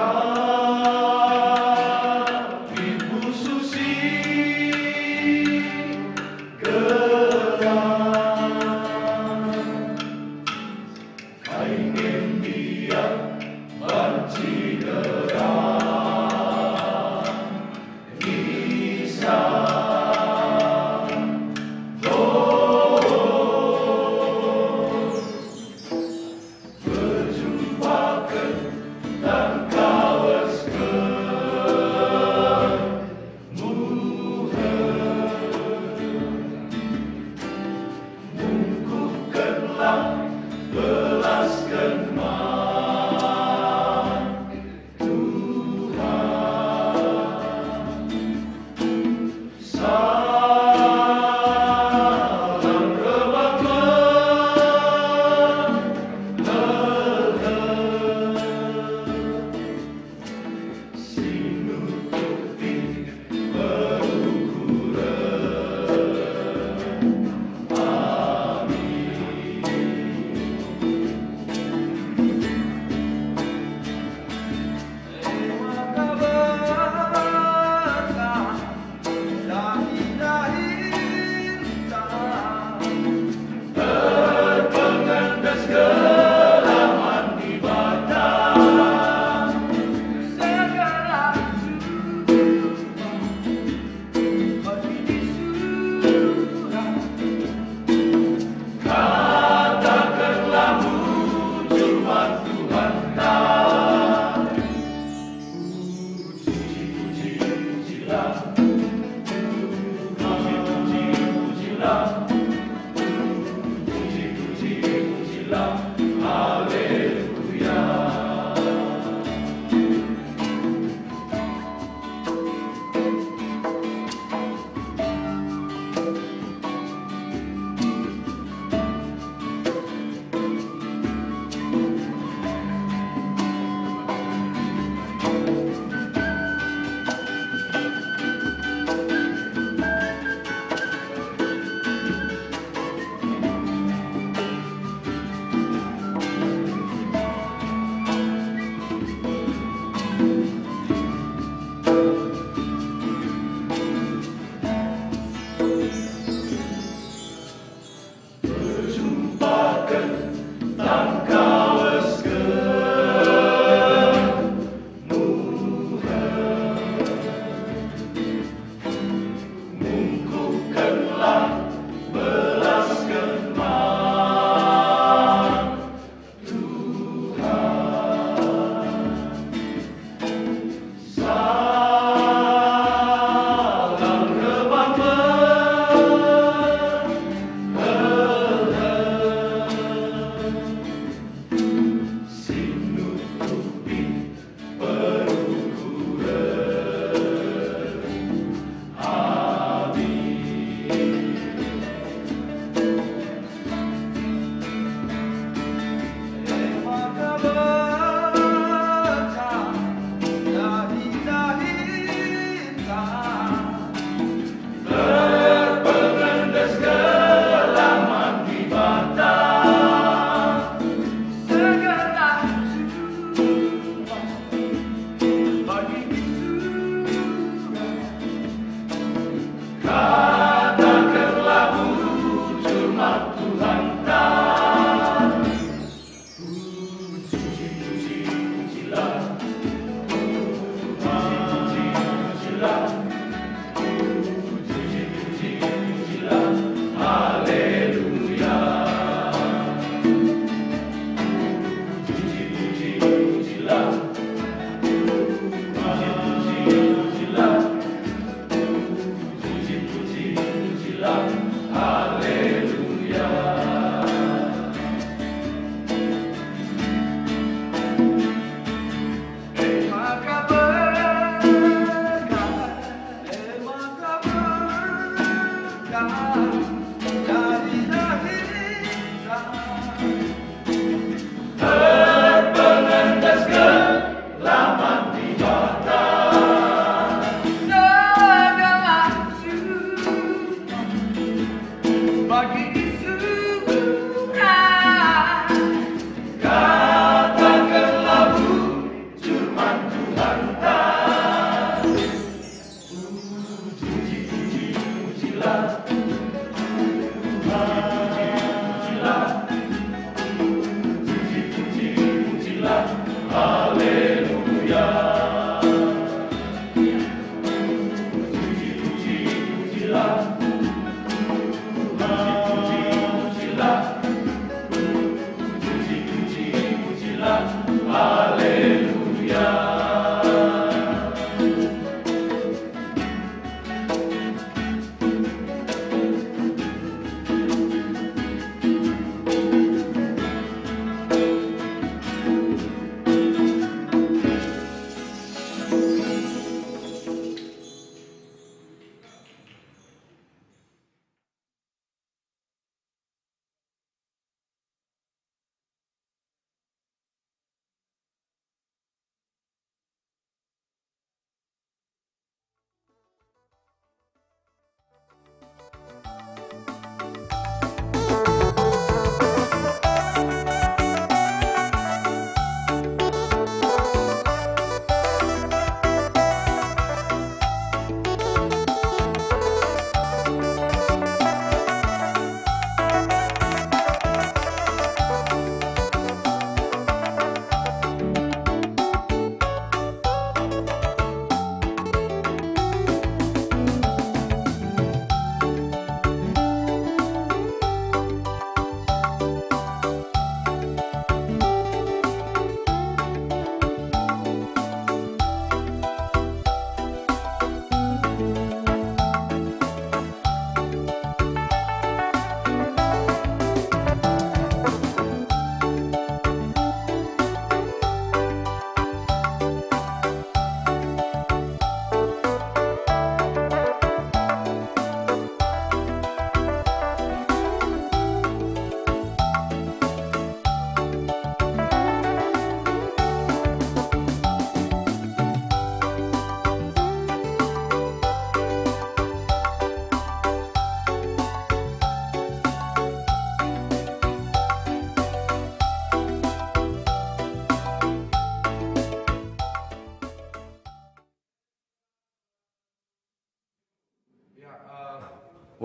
Susi ingin dia bercedera bisa berjumpa dan kau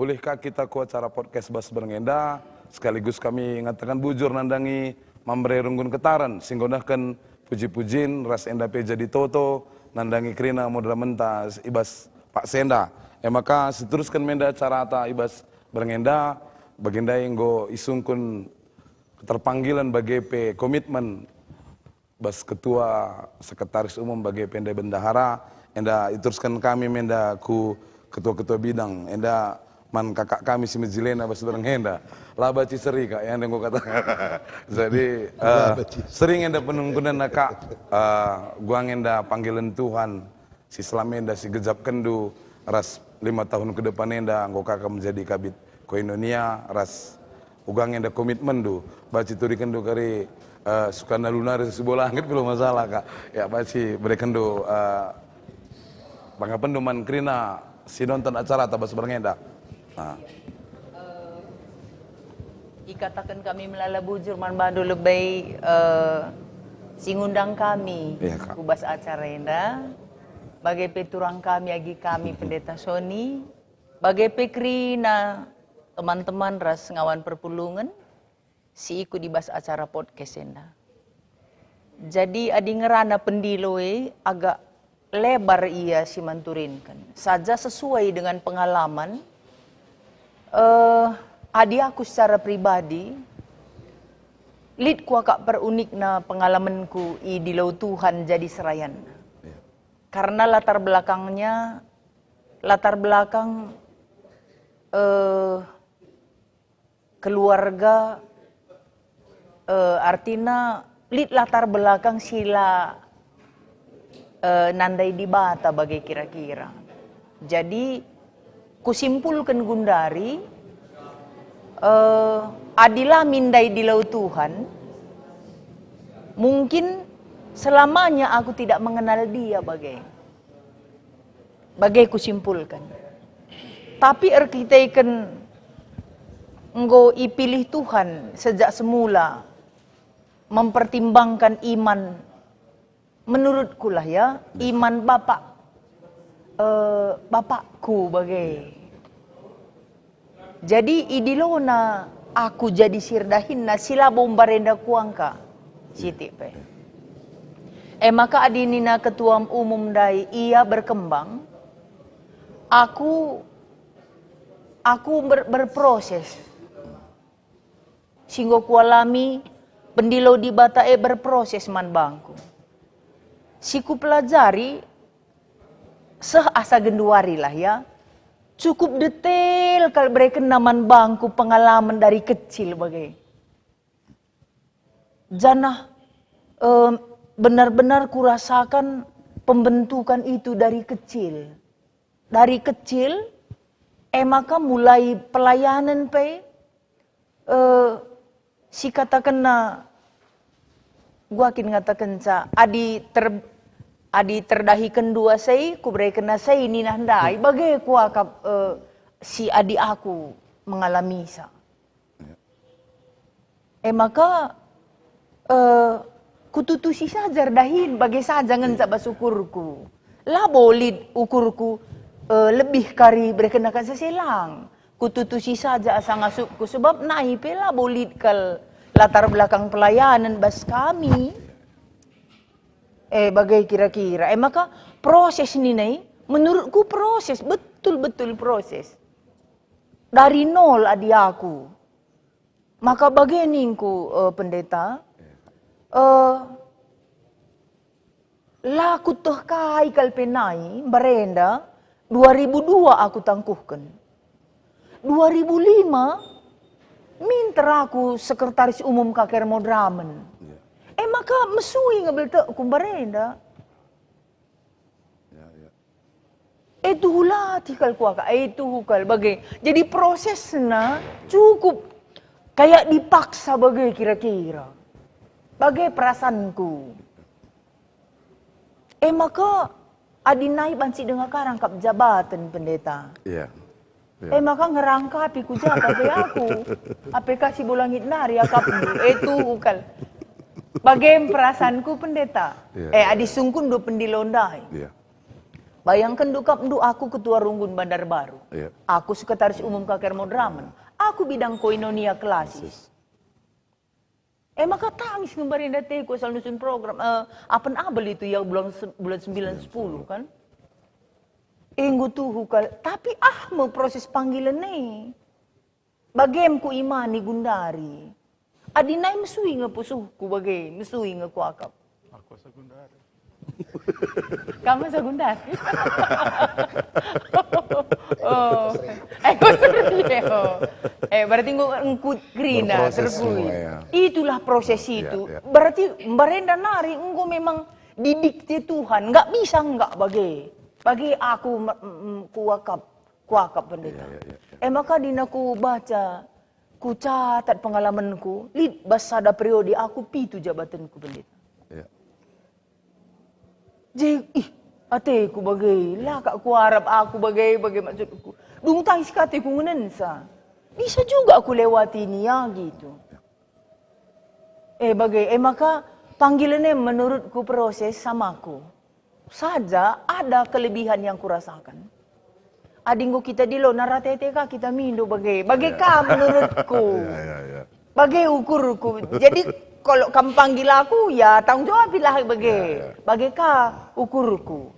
bolehkah kita ku acara podcast Bas Berngenda, sekaligus kami ngatakan bujur nandangi Mambre Runggun Ketaran, singgonahkan puji-pujin, ras endape jadi toto, nandangi krina modra mentas, ibas Pak Senda. Maka seteruskan menda acara ta ibas Berngenda, baginda yang go isungkun terpanggilan bagi komitmen Bas Ketua Sekretaris Umum bagi Penda Bendahara, enda iteruskan kami menda ku ketua-ketua bidang, enda man kakak kami si Mejilena Bas Berngenda, labaci seri kak yang gue kata. Jadi sering enda penunggunan kak, gua enda panggilan Tuhan, si Selamenda si Gejap Kendu, ras 5 tahun ke depan enda, gua kakak menjadi kabit Koinonia, ras ugang enda komitmen du, baci turi kendu kari. Sukana lunar sebuah langit belum masalah kak. Ya baci berikan do bangga penduman krina si nonton acara Bas Berngenda. Dikatakan kami melala bujur man bandu lebih singundang kami kubas acara enda bagai peturang kami agi kami pendeta Sony bagai pekrina teman-teman ras ngawan perpulungan si ikut dibahas acara podcast enda. Jadi adi ngerana pendiloe agak lebar ia si manturinkan. Saja sesuai dengan pengalaman. Adi aku secara pribadi, lid ku agak perunik na pengalamanku di lau Tuhan jadi serayan. Karena latar belakang keluarga. Artinya lid latar belakang sila nandai di bata bagai kira-kira. Jadi kusimpulkan gundari adilah mindai di lau Tuhan. Mungkin selamanya aku tidak mengenal dia bagai kusimpulkan. Tapi kita enggo ipilih Tuhan sejak semula. Mempertimbangkan iman, menurutku lah ya, iman bapakku bagai. Jadi idilona aku jadi sirdahin na sila bombarenda kuangka, siti pe. Maka adinina ketua umum dai ia berkembang. Aku berproses. Singgo kualami pendilo di batae berproses man bangku. Siku pelajari seasa genduari lah ya. Cukup detail kalau bereken naman bangku pengalaman dari kecil bagai. Janah benar-benar kurasakan pembentukan itu dari kecil. Dari kecil, maka mulai pelayanan si katakan na gua akin ngatakan sa adi terdahikan dua sei ku berikan na sei ni nandai bagai ku akap si adi aku mengalami sa maka kututusi saja dahin bagai saja ngan sa basukurku lah bolid ukurku lebih kari berikan akan seselang kututusi saja asang asupku sebab naipe lah bolid kal latar belakang pelayanan bas kami bagai kira-kira maka proses ini menurutku proses betul-betul proses dari nol adi aku maka bageningku pendeta laku toh kai kalpenai berenda 2002 aku tangkuhkan 2005 minta aku sekretaris umum KKR Modramen. Maka mesui ngambil tak kumbarenda. Itu hula tikal kuaka. Itu hukal bagai. Jadi prosesnya cukup kayak dipaksa bagai kira-kira. Bagai perasaanku. Maka adinai bansi dengan karangkap jabatan pendeta. Iya. Maka ngerangkapi ku jabat aku. Apa kasih bulangit nari akap itu ukal. Bagai perasaanku pendeta. Adi sungkun do pendilondai. Bayangkan aku ketua Runggun Bandar Baru. Aku sekretaris umum KKR Modramen. Aku bidang koinonia klasis. Maka tangis ngembarin dateko asal nusun program. Apen abel itu ya bulan 9-10 kan. Enggu tuhu tapi mau proses panggilan nih. Bagem ku imani Gundari. Adinai mesui ngepusuhku bagai mesui ngekuakap. Aku Sagundari. Kamu Sagundari. Berarti engkut Krina terpui. Itulah proses itu. Berarti Mbarenda nari engkau memang didikte Tuhan. Nggak bisa nggak bagi aku kuakap pendeta. Maka dinaku baca, ku catat pengalamanku. Lid basada periode aku pitu jabatanku pendeta. Ateku bagai lah kak ku harap aku bagai maksudku. Dung tangis katiku ngenensa. Bisa juga aku lewati ini ya gitu. Maka panggilannya menurutku proses samaku. Saja ada kelebihan yang kurasakan. Adingku kita di lo narateteka kita mindo bagai menurutku. Bagai ukurku. Jadi kalau kamu panggil aku, ya tanggung jawab lah bagai ukurku.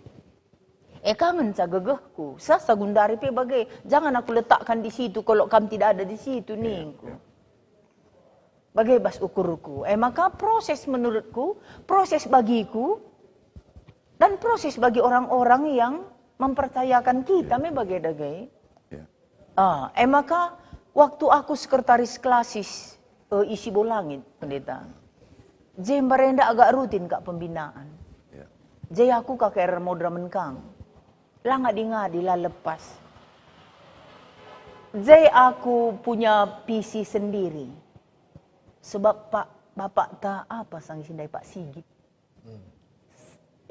Kangen sagegehku. Sagundari pe jangan aku letakkan di situ kalau kamu tidak ada di situ ningku. Bas ukurku. Maka proses menurutku, proses bagiku, dan proses bagi orang-orang yang mempercayakan kita dagai. Maka waktu aku sekretaris klasis isi bolangit pendeta. Mbarenda agak rutin kak pembinaan. Aku KKR Modramen Kang. Lah ngadi lah lepas. Aku punya PC sendiri. Sebab bapak tak apa sangi sindai Pak Sigit.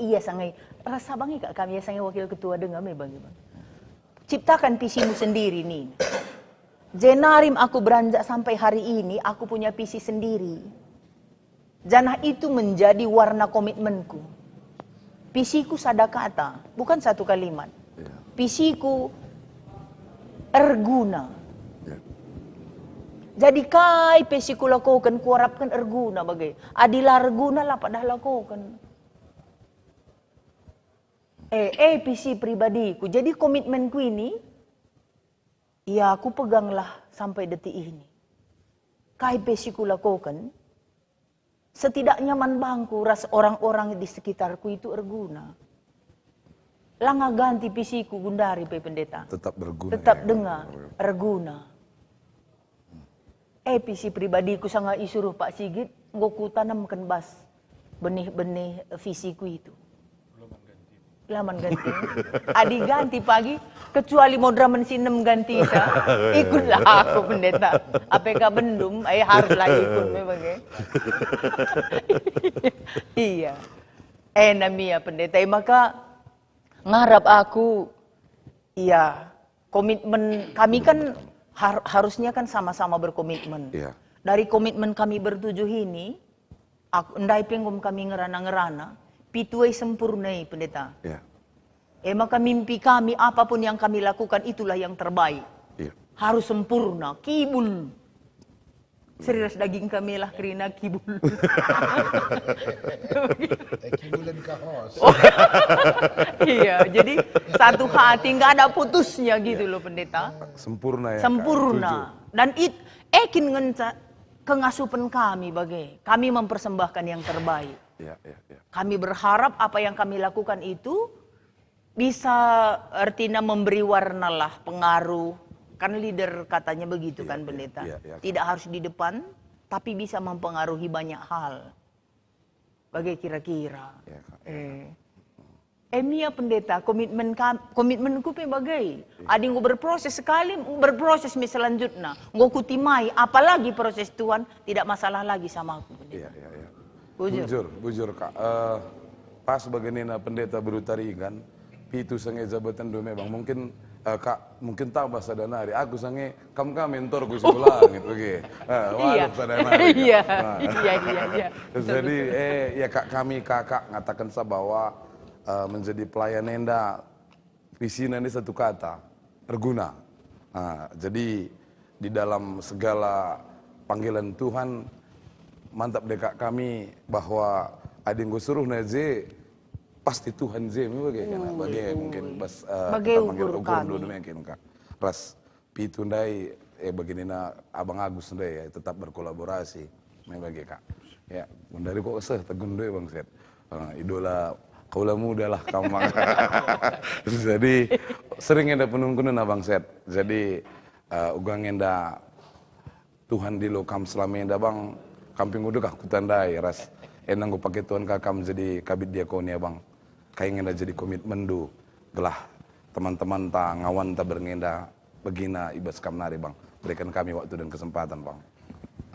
Iya sangai rasa bangi kak kami ya sangai wakil ketua dengar bang. Ciptakan PC-mu sendiri nih. Jenarim aku beranjak sampai hari ini, aku punya PC sendiri. Janah itu menjadi warna komitmenku. PC-ku sada kata, bukan satu kalimat. PC-ku erguna. Jadi kai PC-ku lakukan, kuharapkan erguna bagai. Adilah erguna lah padah lakukan. PC pribadiku. Jadi komitmenku ini, ya aku peganglah sampai detik ini. Kai PC-ku lakukan, setidaknya manbangku ras orang-orang di sekitarku itu erguna. Langa ganti PC-ku Gundari pendeta. Tetap berguna. Tetap dengar, erguna. PC pribadiku sangat isuruh Pak Sigit, ngoku tanamkan bas benih-benih visiku itu. Laman ganti. Adi ganti pagi, kecuali Modramen sinem ganti ka. Ikutlah aku pendeta. APK Bendum, haruslah ikut memang. Iya. Namia pendeta. Maka ngarap aku, iya, komitmen kami kan harusnya kan sama-sama berkomitmen. Dari komitmen kami bertujuh ini, aku ndai penggum kami ngerana-ngerana. Pituai sempurnai pendeta. Maka mimpi kami apapun yang kami lakukan itulah yang terbaik. Harus sempurna, kibul. Serius daging kami lah Krina kibul. Kibulan kahos. Iya, jadi satu hati nggak ada putusnya gitu loh pendeta. Sempurna ya. Sempurna. Dan ekin ngenca kengasupan kami bagai. Kami mempersembahkan yang terbaik. Kami berharap apa yang kami lakukan itu bisa artinya memberi warna lah, pengaruh. Kan leader katanya begitu kan pendeta. Tidak harus di depan, tapi bisa mempengaruhi banyak hal. Bagai kira-kira. Mia pendeta, komitmenku bagai. Adi ngu berproses sekali, berproses selanjutnya. Ngu kutimai, apalagi proses Tuhan, tidak masalah lagi sama aku pendeta. Bujur kak. Pas baginina pendeta berutarigan, pitu sange jabatan do memang mungkin kak mungkin tahu bahasa danari. Aku sange kamu mentorku sebelah gitu ge. Walau sadanari. Iya. Jadi ya kak kami kakak ngatakan bahwa menjadi pelayan Enda Risina ini satu kata, berguna. Nah, jadi di dalam segala panggilan Tuhan, mantap dekat kami bahwa ada yang gue suruh naze, pasti Tuhan ze, bagai mungkin bagai ukur kami. Mungkin kak, ras pitu ndai begini na Abang Agus ndai tetap berkolaborasi, bagi kak. Ya, dari kok tegun deh Bang Set, idola kaulah muda lah kamu. Jadi sering ada penungkunan Abang Set. Jadi ugang enda Tuhan di lokam selama enda Bang kamping udah kah kutandai ras enang gue pakai Tuhan kakam jadi kabit diakoni Bang. Kayak enda jadi komitmen du gelah teman-teman ta ngawan ta berngenda begina ibas kamnari Bang. Berikan kami waktu dan kesempatan Bang.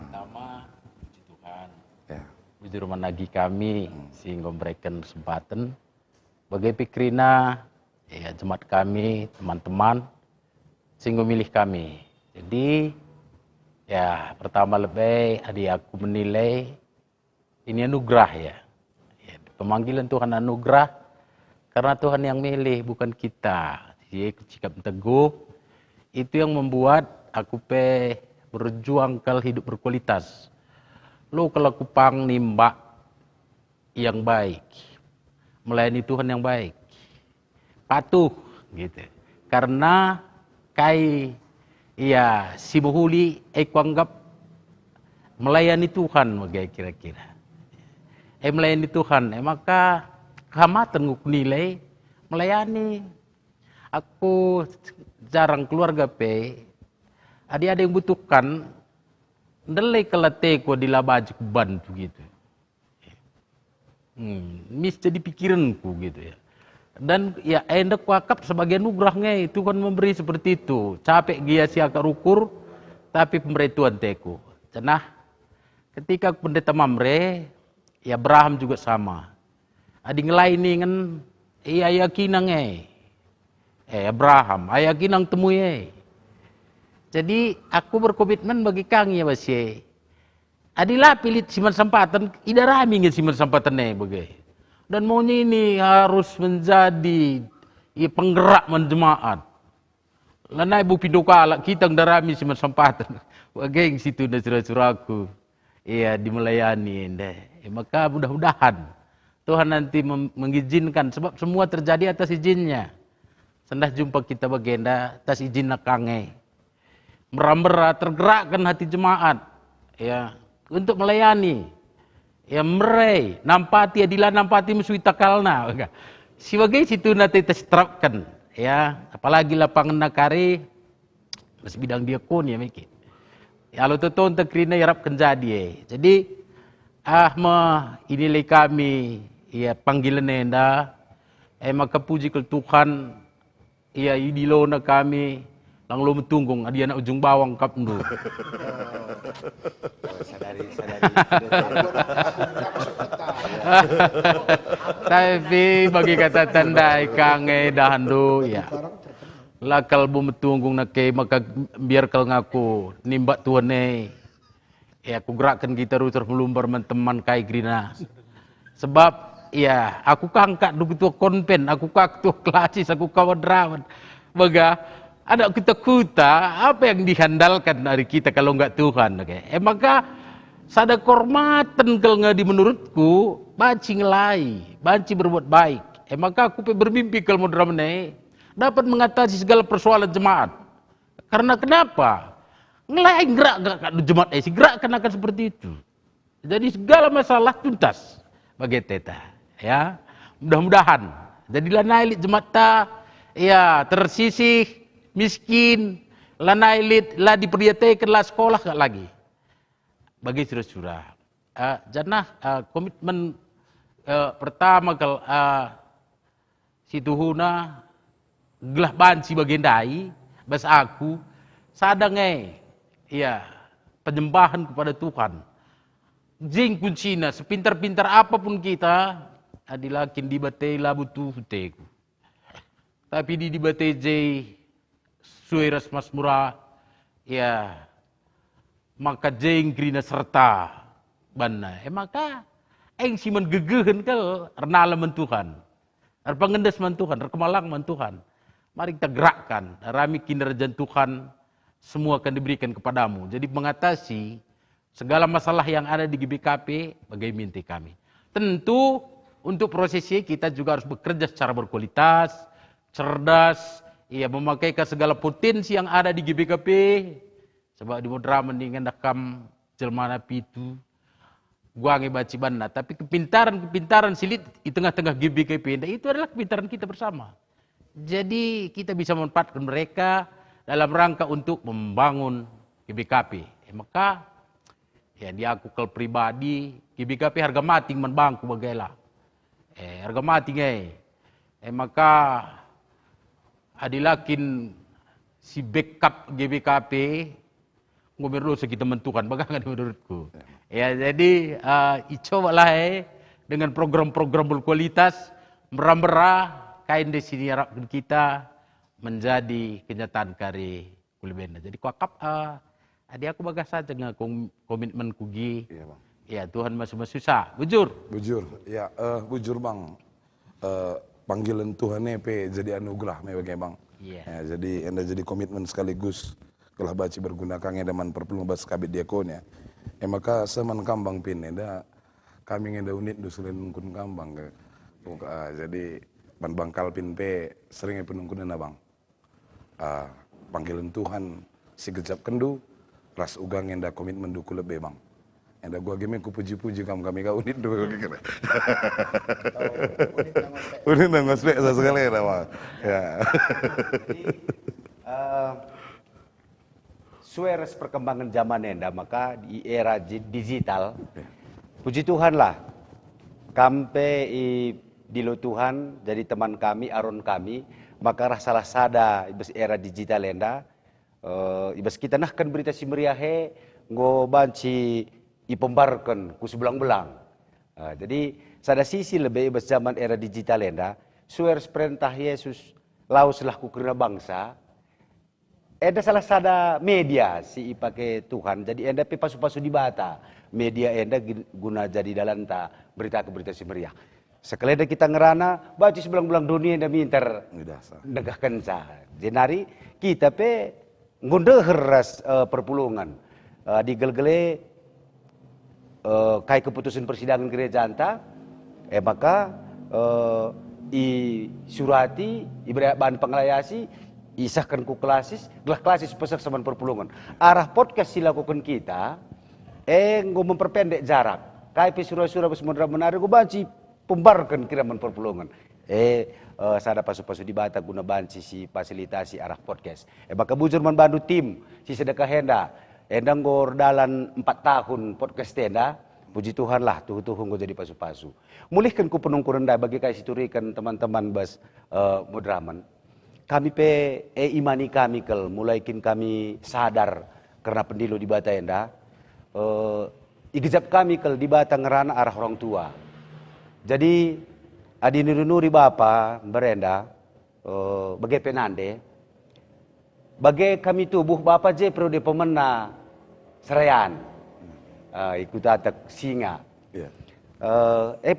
Pertama puji Tuhan. Ya. Bujur menagi kami sehingga memberikan kesempatan bagi pikrina ya jemaat kami, teman-teman sehingga milih kami. Jadi ya pertama lebih adik aku menilai ini anugerah ya. Pemanggilan Tuhan anugerah karena Tuhan yang milih bukan kita. Jadi sikap teguh itu yang membuat aku berjuang ke hidup berkualitas. Lu kalau kupang nimba yang baik, melayani Tuhan yang baik, patuh gitu. Karena si muhuli aku anggap melayani Tuhan bagai kira-kira. Melayani Tuhan, maka kehamatan aku nilai melayani. Aku jarang keluarga ada yang butuhkan. Ndelai kelate ko di labaj bantu gitu. Mis jadi pikiranku gitu ya. Dan ya endak wakap sebagai nugrahnya Tuhan memberi seperti itu. Capek gia si akar ukur tapi pemberi Tuhan teku. Cenah ketika pendeta Mamre ya Abraham juga sama. Adi ngelaini kan iya yakinang Abraham ayakinang temui Jadi aku berkomitmen bagi kang ya Basye. Adilah pilih siman sempatan, idarami ngin siman sempatan bagai. Dan maunya ini harus menjadi penggerak menjemaat. Lanai bu pidokala kita ndarami siman sempatan. Bagai situ dah surah-surahku. Iya dimelayani maka mudah-mudahan Tuhan nanti mengizinkan sebab semua terjadi atas izinnya. Sendah jumpa kita bagenda atas izin nakange. Merambera tergerakkan hati jemaat ya untuk melayani ya merai nampati adilah nampati musuita kalna sebagai situ nanti terterapkan ya apalagi lapangan nakari masih bidang diakon ya mikir ya kalau tuh tekrina yarap kenjadi jadi inilah kami ya panggilan enda maka puji ke Tuhan ya idilona kami lang lo metunggung adi anak ujung bawang kap ndu. Sadari. Tapi bagi kata tandai kange dahandu ya. Lakal bu metunggung nake maka biar kal ngaku nimbat tuane. Ya aku gerakkan kita terus melumbar teman kai grina. Sebab ya aku kangkat du ketua konven, aku ketua klasis, aku kawadrawan. Baga ada kita apa yang dihandalkan dari kita kalau enggak Tuhan, maka sada kormatan kalau enggak di menurutku, banci ngelai, banci berbuat baik. Maka aku bermimpi kalau modramane dapat mengatasi segala persoalan jemaat. Karena kenapa? Ngelai gerak jemaat gerakkan akan seperti itu. Jadi segala masalah tuntas bagi teta, ya. Mudah-mudahan jadilah naik jemaat ya tersisih miskin, lana elit, lah diperlihatkan lah sekolah gak lagi. Bagi surah-surah. Komitmen pertama kalau si Tuhuna gelah banci bagendai, bas aku sadangai, ya penyembahan kepada Tuhan. Jing kuncina, sepintar-pintar apapun kita, adilakin dibatei labutu huteku. Tapi di dibatei suiras masmura ya maka jeng grina serta bana maka si menggegehen kal rnala mentuhan arpangendes mentuhan rekemalang mentuhan mari kita gerakkan. Rami kinerja Tuhan, semua akan diberikan kepadamu. Jadi mengatasi segala masalah yang ada di GBKP, bagaimana kami. Tentu untuk prosesnya kita juga harus bekerja secara berkualitas, cerdas, memakai segala potensi yang ada di GBKP. Sebab di Modraman dengan dakam jelmana pitu, gua ngebaci banda. Tapi kepintaran silit di tengah-tengah GBKP, itu adalah kepintaran kita bersama. Jadi kita bisa memanfaatkan mereka dalam rangka untuk membangun GBKP. Maka di aku kalau pribadi, GBKP harga mati membangku bagailah. Harga mati maka adilakin si backup GBKP ngomong kita menentukan bagaimana menurutku. Jadi cobalah dengan program-program berkualitas merah kain di sini harapkan kita menjadi kenyataan kari kulibenda. Jadi kuakap adik aku bagas saja dengan komitmen kugi. Iya bang. Ya Tuhan masih susah. Bujur. Ya bujur bang. Panggilan Tuhan jadi anugerah bagaimana bang. Iya. Ya, jadi anda jadi komitmen sekaligus kelah baci bergunakan edaman perpulung bas kabit diakonnya. Maka seman kambang pin kami ngeda unit dusulin kun kambang ke. Jadi ban bangkal pin seringnya penungkunan bang. Panggilan Tuhan si gejap kendu ras ugang enda komitmen duku lebih bang. Enda gua game ku puji-puji kami ka unit dulu kira. Unit nang ngospek sekali ya bang. Ya. Sueres perkembangan zaman enda, maka di era digital, puji Tuhan lah, kami di lo Tuhan jadi teman kami, aron kami, maka salah sada ibas era digital enda, ibas kita nahkan berita si meriahe, ngo banci ipembarkan ku sebelang-belang. Jadi sada sisi lebih ibas zaman era digital enda, sueres perintah Yesus, lauslah ku kena bangsa. Eda salah sada media si pakai Tuhan, jadi enda pasu-pasu di bata. Media enda guna jadi dalanta berita-berita si meriah. Sekali kita ngerana, baca sebelang-belang dunia enda minter negah kenca. Jenari kita ngundeheras perpulungan. Digel-gele kai keputusan persidangan gereja anta, maka i surati, ibarat bahan penglayasi, isahkan ku klasis, gelah klasis pesak saman perpulungan. Arah podcast silakukan kita, ngo memperpendek jarak. Kai surah-surah semudra menarik, gue banci pembarkan kiraman perpulungan. Sada pasu-pasu di bata guna banci si fasilitasi arah podcast. Maka bujur man bandu tim si sedekah henda. Endang gor dalan 4 tahun podcast tenda. Puji Tuhan lah, tuh-tuh gue jadi pasu-pasu. Mulihkan ku penungkuran dah bagi kai siturikan teman-teman bas Modraman. Kami imani kami mulai kami sadar karena pendilo di bata enda. Igejap kami di bata ngerana arah orang tua. Jadi adi nuri bapa berenda bagai penande. Bagai kami tubuh bapa je periode pemena serayan. Ikut atak singa.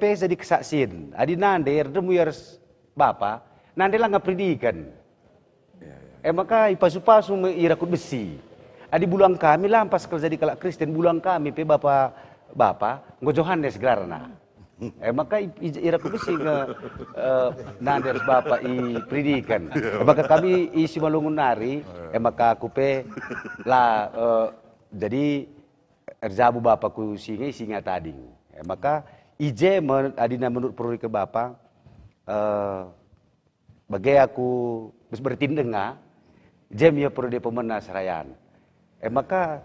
Jadi kesaksin. Adi nande erdemu yars bapa. Nande lah ngapridikan. Maka ipasu-pasu irakut besi. Adi bulang kami lampas kalau jadi kalak Kristen bulang kami bapa ngojohanes gelarna. Maka irakut besi ke nande harus bapa ipridikan. Maka kami isi malungun nari. Maka aku lah jadi erjabu bapaku singa tadi. Maka ije adina menurut peruri ke bapa. Bagai aku bertindengah, jem ya perlu dia pemena serayan. Maka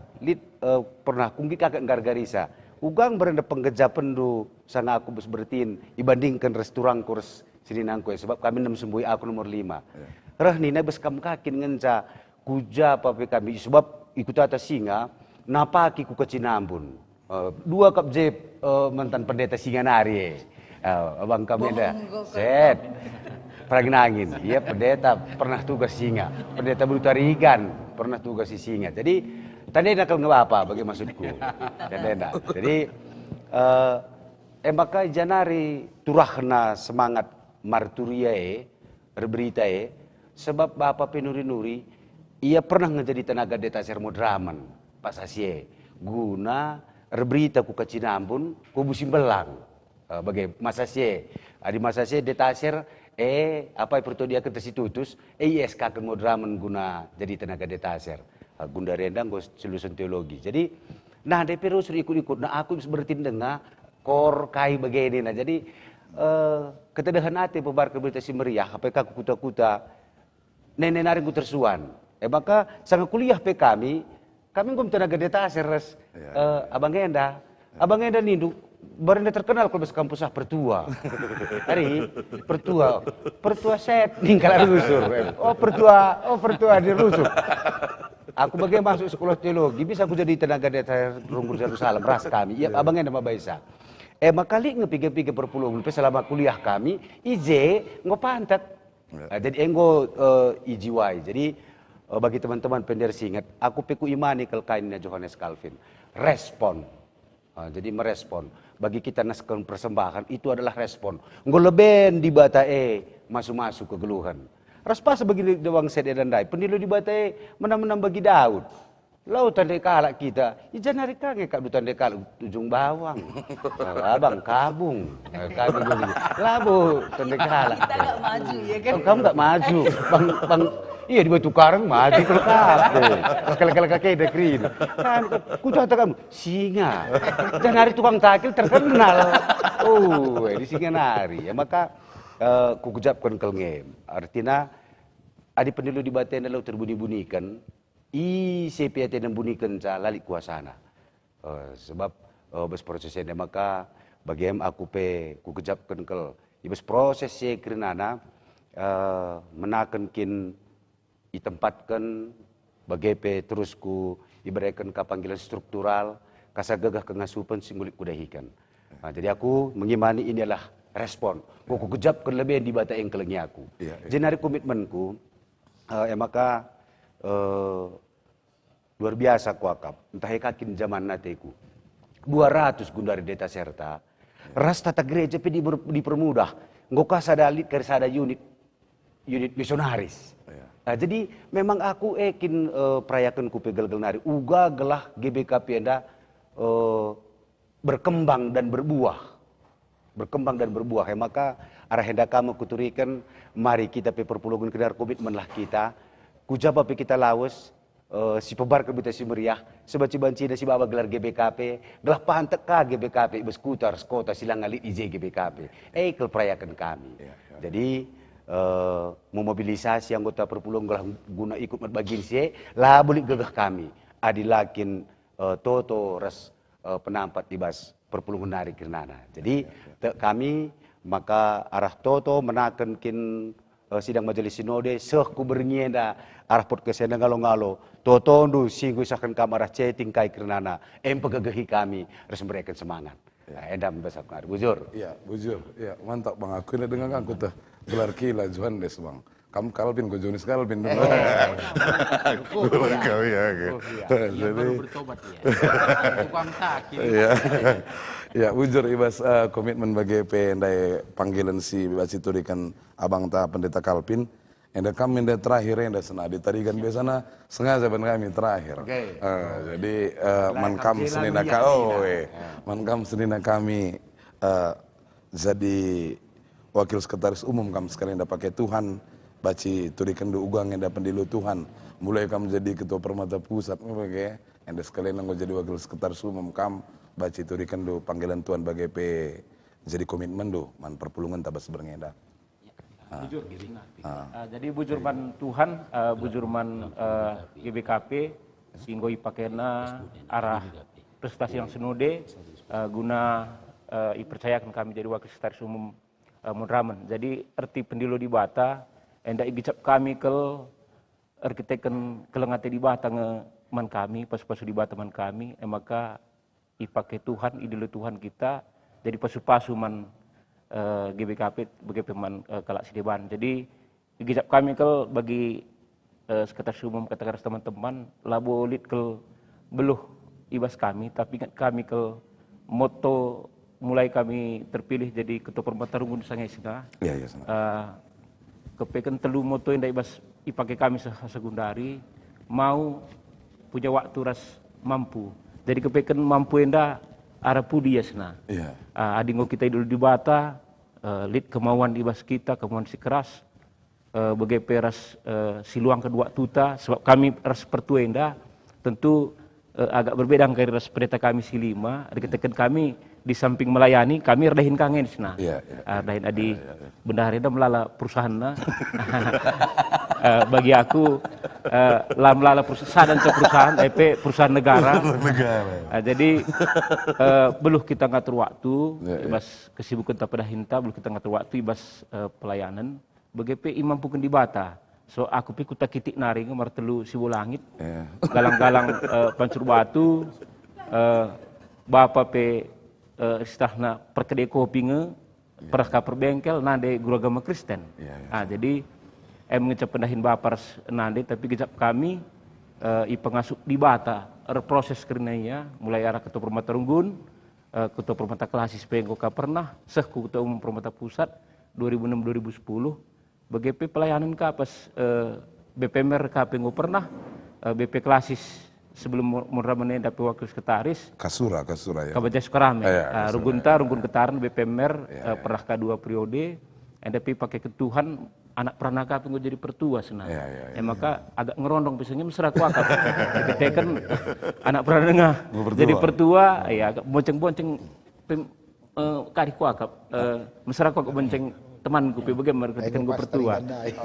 pernah kungki kakak gargarisa. Ugang berenda penggejapan du sana aku bertin dibandingkan restoran kurs sini nangku sebab kami 6 sembui aku nomor 5. Rah nina bes kam kakin ngenca kuja pape kami sebab ikut atas singa napaki ku kecinambun. 2 kap jeb mantan pendeta singa nari. Abang kami ada set. Pragnangin, iya pendeta pernah tugas singa, pendeta Tarigan pernah tugas si singa. Jadi tadi nakal ngapa bagi maksudku, tanda. Jadi maka janari turahna semangat marturiae berberita Sebab Bapak Penuri-Nuri, ia pernah menjadi tenaga detaser Modraman, Pak Sasye. Guna berita ku ke Cinambun, ku Busimbelang. Bagai Mas Sasye. Di Mas Sasye detaser, apa itu dia ke Tesitutus, ISK ke Modraman guna jadi tenaga detaser. Gunda Rendang, gue lulusan teologi. Jadi, nah DP suruh ikut-ikut. Nah aku bertindak dengan kor kai begini. Nah jadi, ketedahan hati pebar berita si meriah, apakah aku kuta-kuta, nenek naring ku tersuan. Maka sangat kuliah kami gum tenaga detaser res, Abang Enda nindu, baru terkenal kalau bahasa kampus pertua. Hari pertua set ninggal rusuk. Pertua di rusuk. Aku bagaimana masuk sekolah teologi, bisa aku jadi tenaga detaser Runggur Yerusalem, ras kami. Ya, Abang Enda Mabaisa. Makali ngepikir-pikir perpuluhan, selama kuliah kami, ngopantat. Jadi ijiwai. Jadi bagi teman-teman pendersi ingat, aku peku imani kelkainnya Johannes Calvin. Respon. Jadi merespon. Bagi kita naskan persembahan, itu adalah respon. Ngoleben di bata masuk-masuk ke geluhan. Raspa sebagai dewang sede dan dai. Pendilu di bata menang-menang bagi Daud. Lau tanda kalak kita, ijan hari kage kak tanda kalak ujung bawang, abang kabung, labu tanda kalak. Kita nggak maju ya kan? Kamu nggak maju, bang, iya di Batu Karang maju kalau kalau kakek dekrin. Kan, ku kata kamu singa, dan hari tukang takil terkenal. Di singa nari, ya maka ku ucapkan kelngem. Artinya, adi pendilu di baten lau terbunyi-bunyikan. CPAT dan bunikan lali kuasana. Sebab bes prosesnya maka bagi aku ku kejapkan kel ibes proses krenana menakan kin ditempatkan bagi terus ku iberikan ke panggilan struktural kasagagah kengasupan singulik kudahikan. Jadi aku mengimani ini adalah respon. Ku kejapkan lebih di bata yang kelengi aku. Jenari komitmenku maka luar biasa kuakap. Entah kakin zaman nateku. 200 gundari deta serta. Ras tata gereja dipermudah. Ngokah sadalit kersada unit misionaris. Jadi memang aku perayakan ku pegel-gel nari. Uga gelah GBKP enda berkembang dan berbuah. Maka arah hendak kamu kuturikan. Mari kita perpuluhan kedar komitmen lah kita. Kujaba kita lawas si pebar kebuta si meriah sebaci banci dan si baba gelar GBKP gelah pantek ka GBKP beskutar kota silang ngalit IJ GBKP kel perayakan kami. Jadi memobilisasi anggota perpuluhan gelah guna ikut berbagi si lah boleh gegah kami adilakin toto ras penampat di bas perpuluhan nari kirnana. Jadi kami maka arah toto menakan kin sidang majelis sinode ku bernienda arah podcast enda ngalo-ngalo totondu singgu isakan kamarah chatting kai krenana pegagahi kami harus memberikan semangat. Enda membesar ngari bujur. Iya, bujur. Iya, mantap Bang. Aku ini dengan aku tuh gelar kila Johannes Bang. Kamu Calvin, gue Johannes Calvin dulu. Kau ya. Jadi baru bertobat ya. Tukang takil. Iya. Ya, bujur ibas komitmen bagi pendai panggilan si bebas itu dikan abang ta pendeta Calvin. Enda kami enda terakhir enda senadi tarikan biasanya sengaja ben kami terakhir. Jadi mankam senina mankam senina kami jadi wakil sekretaris umum kami sekalian enda pakai Tuhan baci turikan do ugang enda pendilu Tuhan mulai kami jadi ketua permata pusat oke enda sekalian nang jadi wakil sekretaris umum kam baci turikan do panggilan Tuhan bagi jadi komitmen do man perpulungan tabas berngeda. Bujur jadi bujurman Tuhan bujurman GBKP singgo ipakena arah prestasi yang senode guna dipercayakan kami jadi wakil sekretaris umum Modraman. Jadi erti pendilu di bata enda igicap kami kel arkiteken kelengate di bata man kami pasu-pasu di bata man kami maka ipake Tuhan idilu Tuhan kita jadi pasu-pasu man GBKP bagi peman kalak sideban. Jadi igicap kami kel bagi sekretaris umum katakan teman-teman labolit kel beluh ibas kami tapi ingat kami kel moto mulai kami terpilih jadi ketua permata Runggun Sangai Singa. kepekan telu moto yang ibas ipake kami segundari mau punya waktu ras mampu. Jadi kepekan mampu enda ara pudi yasna. Iya. Adingo kita dulu di bata lid kemauan ibas kita, kemauan si keras. Begepe ras siluang kedua tuta sebab kami ras pertuenda tentu agak berbeda dari ras pendeta kami si lima. Dikatakan kami di samping melayani kami redahin kangen sina. Redahin adi bendahari dah melala perusahaan na. Bagi aku melala perusahaan dan perusahaan perusahaan negara. Jadi belum kita ngatur waktu ibas kesibukan tak pada hinta belum kita ngatur waktu ibas pelayanan. Begepe imam pukun di bata. So aku pikir tak kitik naring martelu sibu langit, galang-galang pancur batu, bapa pe istahna perkedai kopi nge, peraka perbengkel nade guru agama Kristen. Jadi mengecap pendahin bapa nade tapi kecap kami pengasuh di bata proses kerenanya mulai arah ketua permata Runggun, ketua permata klasis pengkoka pernah, ketua umum permata pusat 2006-2010. BGP pelayanan kapas BPMR KPNGO pernah BP klasis sebelum Murramene dapat wakil sekretaris Kasura ya. Kabaja Sukarame Runggun Ketaran BPMR pernah kedua periode NDP pakai ketuhan anak pernah KPNGO jadi pertua senang maka agak ngerondong biasanya mesra kuakap ketekan anak pernah dengar jadi pertua ya agak bonceng-bonceng kari kuakap mesra kuakap bonceng temanku bagaimana ketika gue pertua.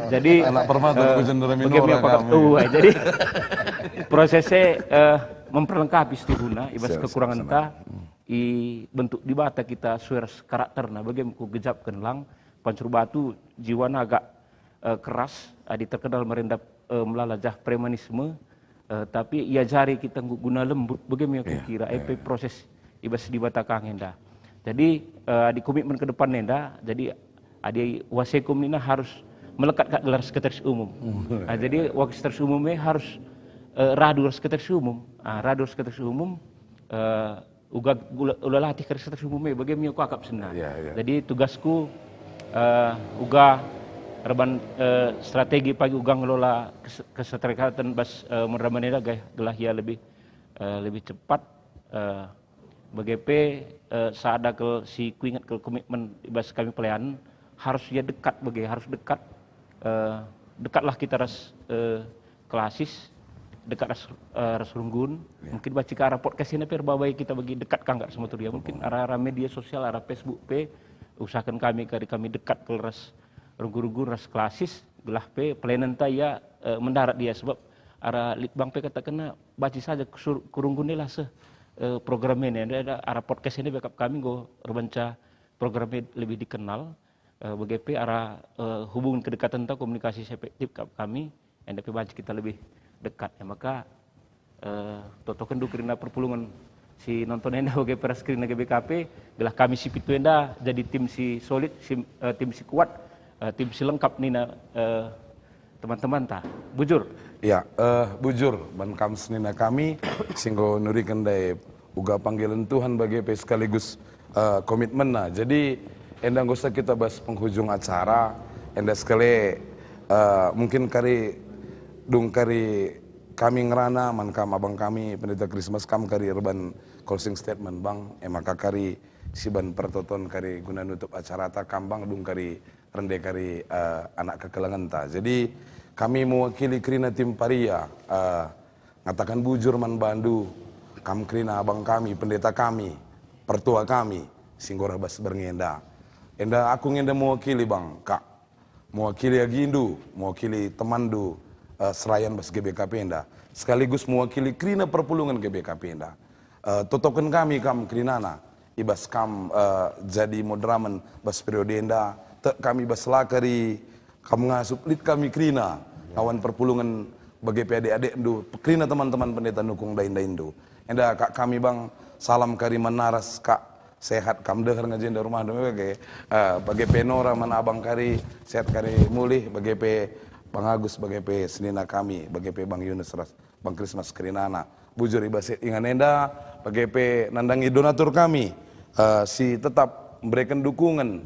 Jadi anak permata gue cenderung minora kami. Jadi prosesnya memperlengkapi stihuna ibas kekurangan ta bentuk di bata kita suers karakterna bagaimana ku gejapkan lang pancur batu jiwana agak keras terkenal merendap melalajah premanisme tapi ia jari kita guna lembut bagaimana ku kira proses ibas di bata kangenda. Jadi di komitmen ke depan nenda jadi adi wasekum ini harus melekat ke gelar sekretaris umum. Jadi wakil sekretaris umumnya harus radu sekretaris umum. Radu sekretaris umum uga latih ke sekretaris umumnya bagaimana aku akap senang. Jadi tugasku uga reban strategi pagi uga ngelola keseterikatan bas Murramaneda gelah ya lebih cepat. BGP saada ke si kuingat ke komitmen bas kami pelayanan harus dia dekat harus dekat dekatlah kita ras klasis dekat ras Runggun mungkin baca ke arah podcast ini baik kita bagi dekat kanggar semua tu dia mungkin arah media sosial arah Facebook usahakan kami dekat ke ras Runggun ras klasis gelah pelayanan ya mendarat dia sebab arah litbang kata kena baca saja kurunggun lah program ini ada arah podcast ini backup kami go rebanca programnya lebih dikenal BGP arah hubungan kedekatan atau komunikasi efektif kami NDP baca kita lebih dekat maka totokan dukrina perpulungan si nonton enda BGP raskrina GBKP gelah kami si pitu enda jadi tim si solid tim si kuat tim si lengkap nina teman-teman ta bujur ya bujur ban kams nina kami singgo nurikan dai uga panggilan Tuhan BGP sekaligus komitmen jadi endang gosa kita bahas penghujung acara enda sekali mungkin kari kami ngerana mankam abang kami pendeta Christmas kam kari reban closing statement bang maka kari siban pertoton kari guna nutup acara ta kambang dung kari rende kari anak kekelangan ta jadi kami mewakili krina tim paria ngatakan bujur man bandu kam krina abang kami pendeta kami pertua kami singgora bas berngenda enda aku ngenda mewakili bang kak mewakili agindu mewakili temandu serayan bas GBKP enda sekaligus mewakili krina perpulungan GBKP enda totokan kami kam krinana ibas kam jadi moderamen bas periode enda kami bas lakari kam ngasup lit kami krina kawan perpulungan BGP adik-adik ndu krina teman-teman pendeta nukung dain-dain ndu enda kak kami bang salam kariman naras kak sehat kam dehar ngajenda rumah dong BGP Nora mana abang kari sehat kari mulih BGP Bang Agus BGP senina kami BGP Bang Yunus Bang Christmas Kerinana bujur ibasit inganenda BGP nandangi donatur kami si tetap memberikan dukungan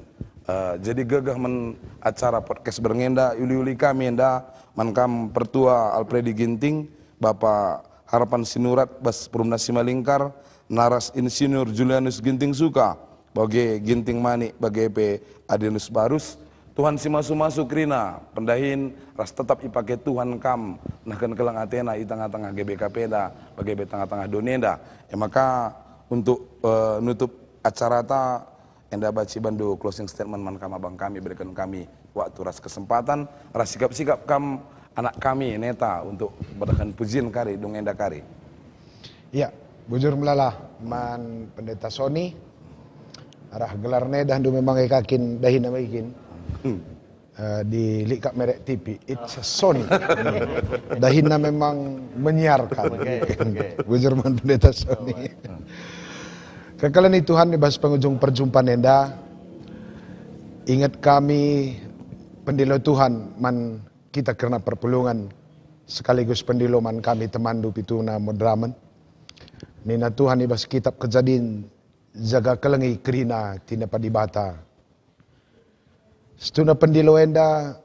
Jadi gagah men acara podcast berngenda uli-uli kami enda mankam pertua Alfredi Ginting, Bapak Harapan Sinurat Bas Perumna Simalingkar, Naras Insinyur Julianus Ginting Suka, bagi Ginting Mani, bagi EP Adinus Barus, Tuhan si masuk Rina, pendahin ras tetap ipake Tuhan kam, nahkan kelang Athena i tengah-tengah GBKP da, bagi tengah-tengah Donenda. Maka untuk nutup acara ta enda baci bandu closing statement man kam abang kami berikan kami waktu ras kesempatan ras sikap-sikap kam anak kami neta untuk berikan pujian kari dong enda kari. Ya, bujur melalah man pendeta Sony arah gelar nedah do memang kakin dahin nama ikin di Likap Merek TV it's a Sony dahina memang menyiarkan bujur man pendeta Sony. Kekalian Tuhan di bas penghujung perjumpaan enda, ingat kami pendilo Tuhan man kita karena perpulungan sekaligus pendilo man kami temandu pituna modraman. Nina Tuhan di bas kitab Kejadian jaga kelengi kerina tina padibata. Setuna pendilo enda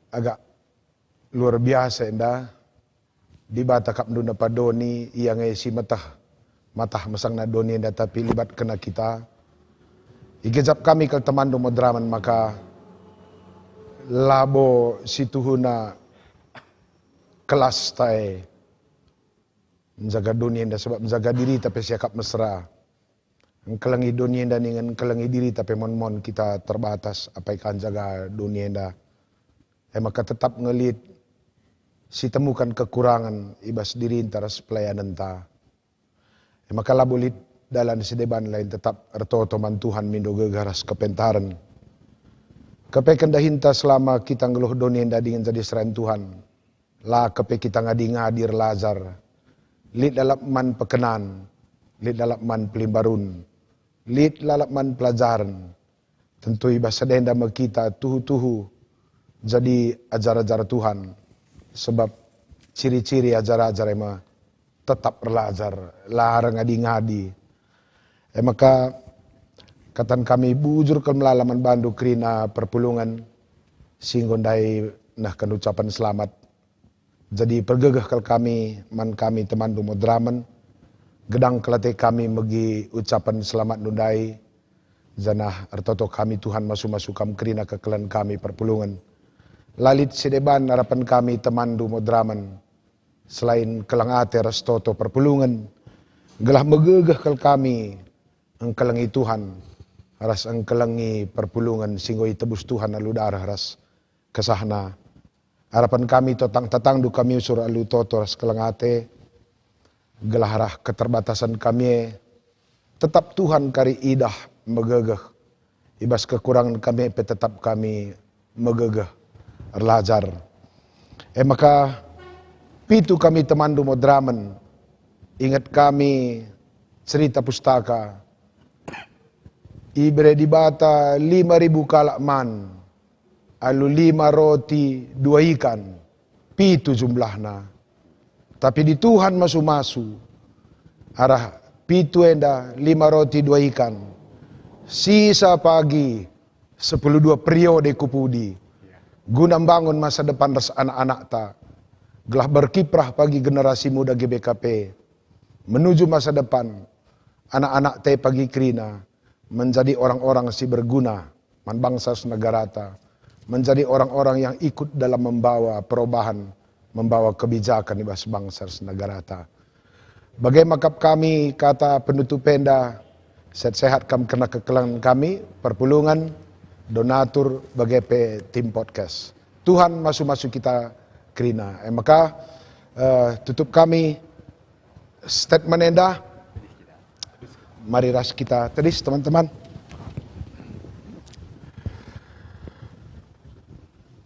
agak luar biasa enda di bata kap duna padoni yang esi matah masang na doni enda tapi libat kena kita. Igejap kami ke teman do modraman maka labo situhuna kelas tae menjaga dunia enda sebab menjaga diri tapi siakap mesra. Kelengi dunia enda dengan kelengi diri tapi mon kita terbatas apa ikan jaga dunia enda. Maka tetap ngelit si temukan kekurangan ibas diri antara pelayanan ta. Maka labulit dalam sedeban lain tetap erto man Tuhan mindo gegaras kepentaran. Kepekan dahinta selama kita ngeluh dunia enda dengan jadi serain Tuhan. La kepe kita ngadi-ngadir lazar. Lit dalam man pekenan. Lit dalam man pelimbarun. Lit dalam man pelajaran. Tentu ibas sedenda kita tuhu-tuhu. Jadi ajar-ajar Tuhan. Sebab ciri-ciri ajar-ajar emang tetap belajar. Larang ngadi-ngadi. Maka katan kami bujur ke melalaman bandu kerina perpulungan. Singgondai nah kan ucapan selamat. Jadi pergegah kal kami, man kami teman du modraman. Gedang kelate kami megi ucapan selamat nundai. Zanah ertoto kami Tuhan masuk-masuk kam kerina kekelan kami perpulungan. Lalit sedeban harapan kami teman du modraman. Selain kelang ate restoto perpulungan. Gelah megegah kal kami. Engkelangi Tuhan. Ras engkelangi perpulungan singgoi tebus Tuhan alu darah ras kesahna. Harapan kami tatang du kami usur alu toto ras kelengate. Gelah keterbatasan kami. Tetap Tuhan kari idah megegeh. Ibas kekurangan kami tetap kami megegeh. Erlajar. Maka pitu kami temandu modraman. Ingat kami cerita pustaka. Ibre di bata 5.000 kalakman. Alu 5 roti 2 ikan. Pitu jumlahna. Tapi di Tuhan masu-masu. Arah pitu enda 5 roti 2 ikan. Sisa pagi 12 periode kupudi. Guna bangun masa depan ras anak-anak ta. Gelah berkiprah pagi generasi muda GBKP. Menuju masa depan. Anak-anak te pagi kerina. Menjadi orang-orang si berguna. Man bangsa senegara ta. Menjadi orang-orang yang ikut dalam membawa perubahan, membawa kebijakan di bangsa negara ta. Bagaimana kami kata penutup penda, sehat-sehat kami kena kekelangan kami, perpulungan, donatur bagi tim podcast. Tuhan masuk-masuk kita kerina. Maka tutup kami statement enda. Mari ras kita tedis teman-teman.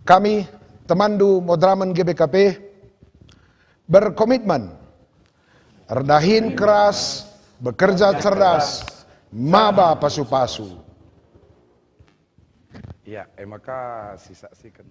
Kami, temandu modraman GBKP, berkomitmen, erdahin keras, bekerja cerdas, maba pasu-pasu. Ya, maka sisa-sikan.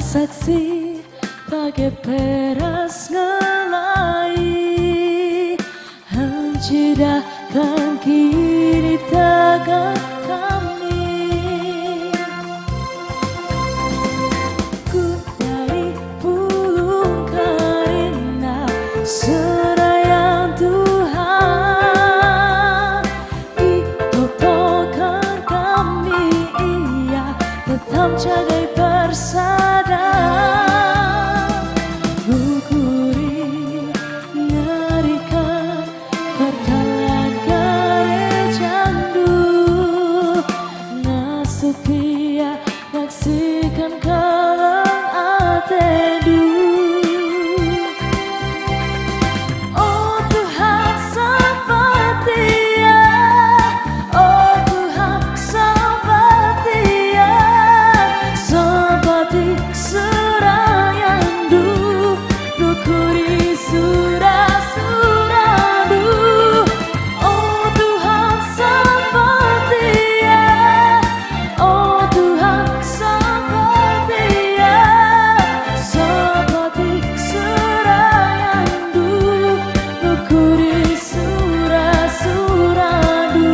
saksi bagai peras ngelai hancurkan kini tegak kami. Ku dari pulung karina serayang Tuhan ditotokan kami, ia tetap jagai persada. Bukuri ngarikan pertalan gerejandu nasupia naksikan kalang atedu. Oh Tuhan sepertia, oh Tuhan sepertia, seperti serayandu bukuri surah-surahdu. Oh Tuhan sepertia, oh Tuhan sepertia, seperti serayandu bukuri surah-surahdu.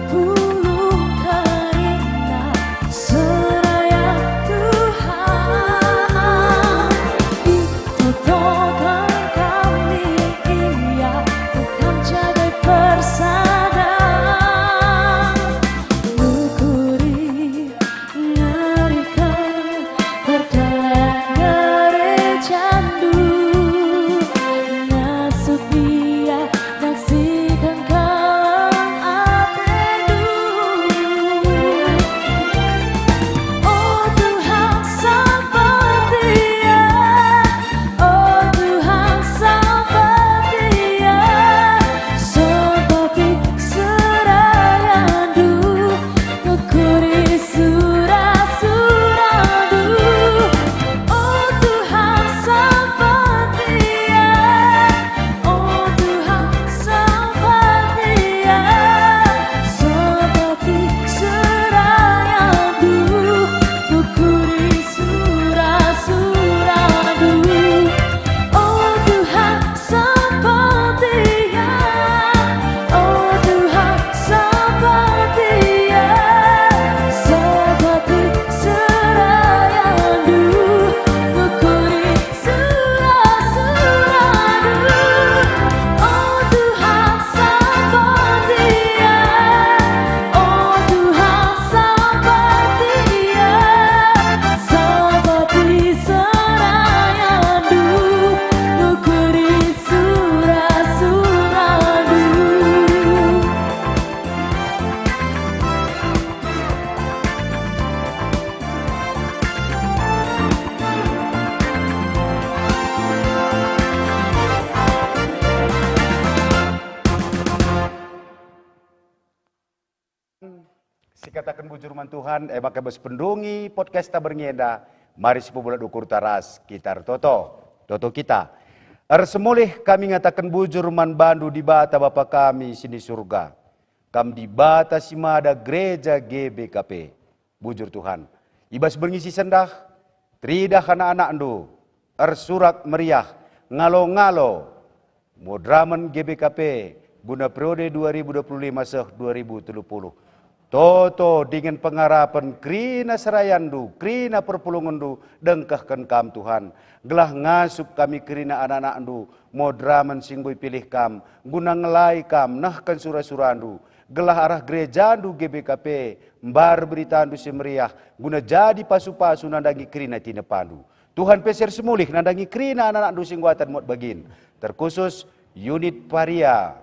Pulung karina serayang Tuhan ditotokan kami, ia tetap jagai persada. Bukuri ngarikan pertalan gerejandu nasupia naksikan kalang atedu. Oh Tuhan sepertia, oh Tuhan sepertia, seperti serayandu bukuri surah-surahdu. Oh Tuhan sepertia, oh Tuhan sepertia, seperti serayandu bukuri surah-surahdu. Oh Tuhan sepertia, oh Tuhan sepertia, seperti serayandu bukuri surah-surahdu. Oh Tuhan sepertia, oh Tuhan sepertia, seperti serayandu bukuri surah-surahdu. Si katakan bujur man Tuhan, maka bes pendungi podcast taberngenda, mari si pebula dukur taras, kita toto kita. Semulih kami ngatakan bujur man bandu di bata Bapa kami sini surga. Kam di bata si mada gereja GBKP. Bujur Tuhan. Ibas bengisi sendah, tridah anak-anak ndu, surak meriah, ngalo-ngalo, modraman GBKP, guna periode 2025-2030. Toto dengan pengarapan krina serayandu, krina perpulungandu, dengkahkan kam Tuhan. Gelah ngasup kami krina anak-anak andu, modraman singgui pilih kam, guna ngelai kam, nahkan surah-surandu. Gelah arah gereja andu GBKP, mbar berita andu semeriah, guna jadi pasu-pasu nandangi krina tina pandu. Tuhan peser semulih nandangi krina anak-anak andu singguatan mot bagin. Terkhusus unit paria,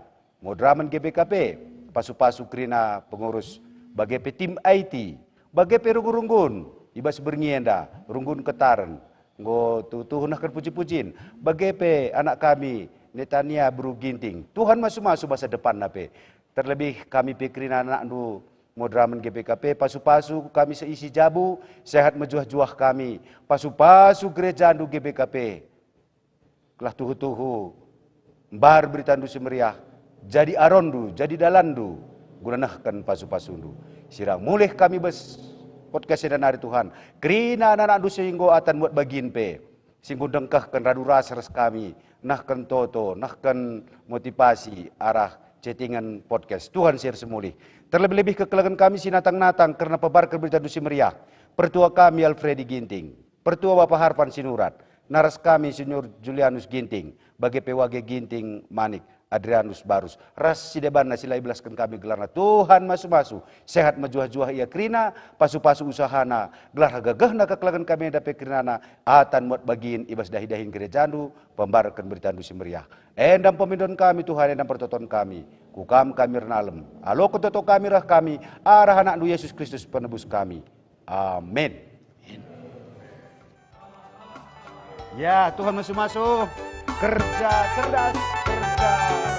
Modraman GBKP, pasu-pasu krina pengurus bagepe tim IT, bagepe runggun-runggun, ibas bernienda, runggun ketaran, ngo tuh nak puji-pujin, bagepe anak kami, Netania Bru Ginting, Tuhan masuk-masuk masa depan nape. Terlebih kami pikirin anak nu Modraman GBKP, pasu-pasu kami seisi jabu, sehat mejuah-juah kami, pasu-pasu gereja nu GBKP, kelah tuhu-tuhu, bar berita nu semeriah, jadi arondu, jadi dalandu, gunanahkan pasu-pasu nu. Sirang mulih kami bes podcast dan hari Tuhan, kerina anak-anak nu sehinggo atan buat bagin pe, singgo dengkahkan radu ras kami, nahkan toto, nahkan motivasi arah chattingan podcast. Tuhan share semulih. Terlebih-lebih kekelangan kami sinatang-natang karena pebarkan berita dusi meriah. Pertua kami Alfredi Ginting, Pertua Bapak Harvan Sinurat, naras kami Senior Julianus Ginting, bagi PWG Ginting Manik, Adrianus Barus. Ras sideban sila ibelaskan kami gelarna Tuhan masu-masu, sehat majuah-juah ia krina, pasu-pasu usahana, gelar gagahna kekelangan kami dape krinana, atan muat bagiin ibas dahi-dahin gerejandu, pembarakan berita dusi meriah. Endam pemindon kami Tuhan, endam pertoton kami. Kukam kami renalem, alo ketoto kami rah kami, arah anak nu Yesus Kristus penebus kami. Amin. Ya Tuhan masuk-masuk, kerja cerdas, kerja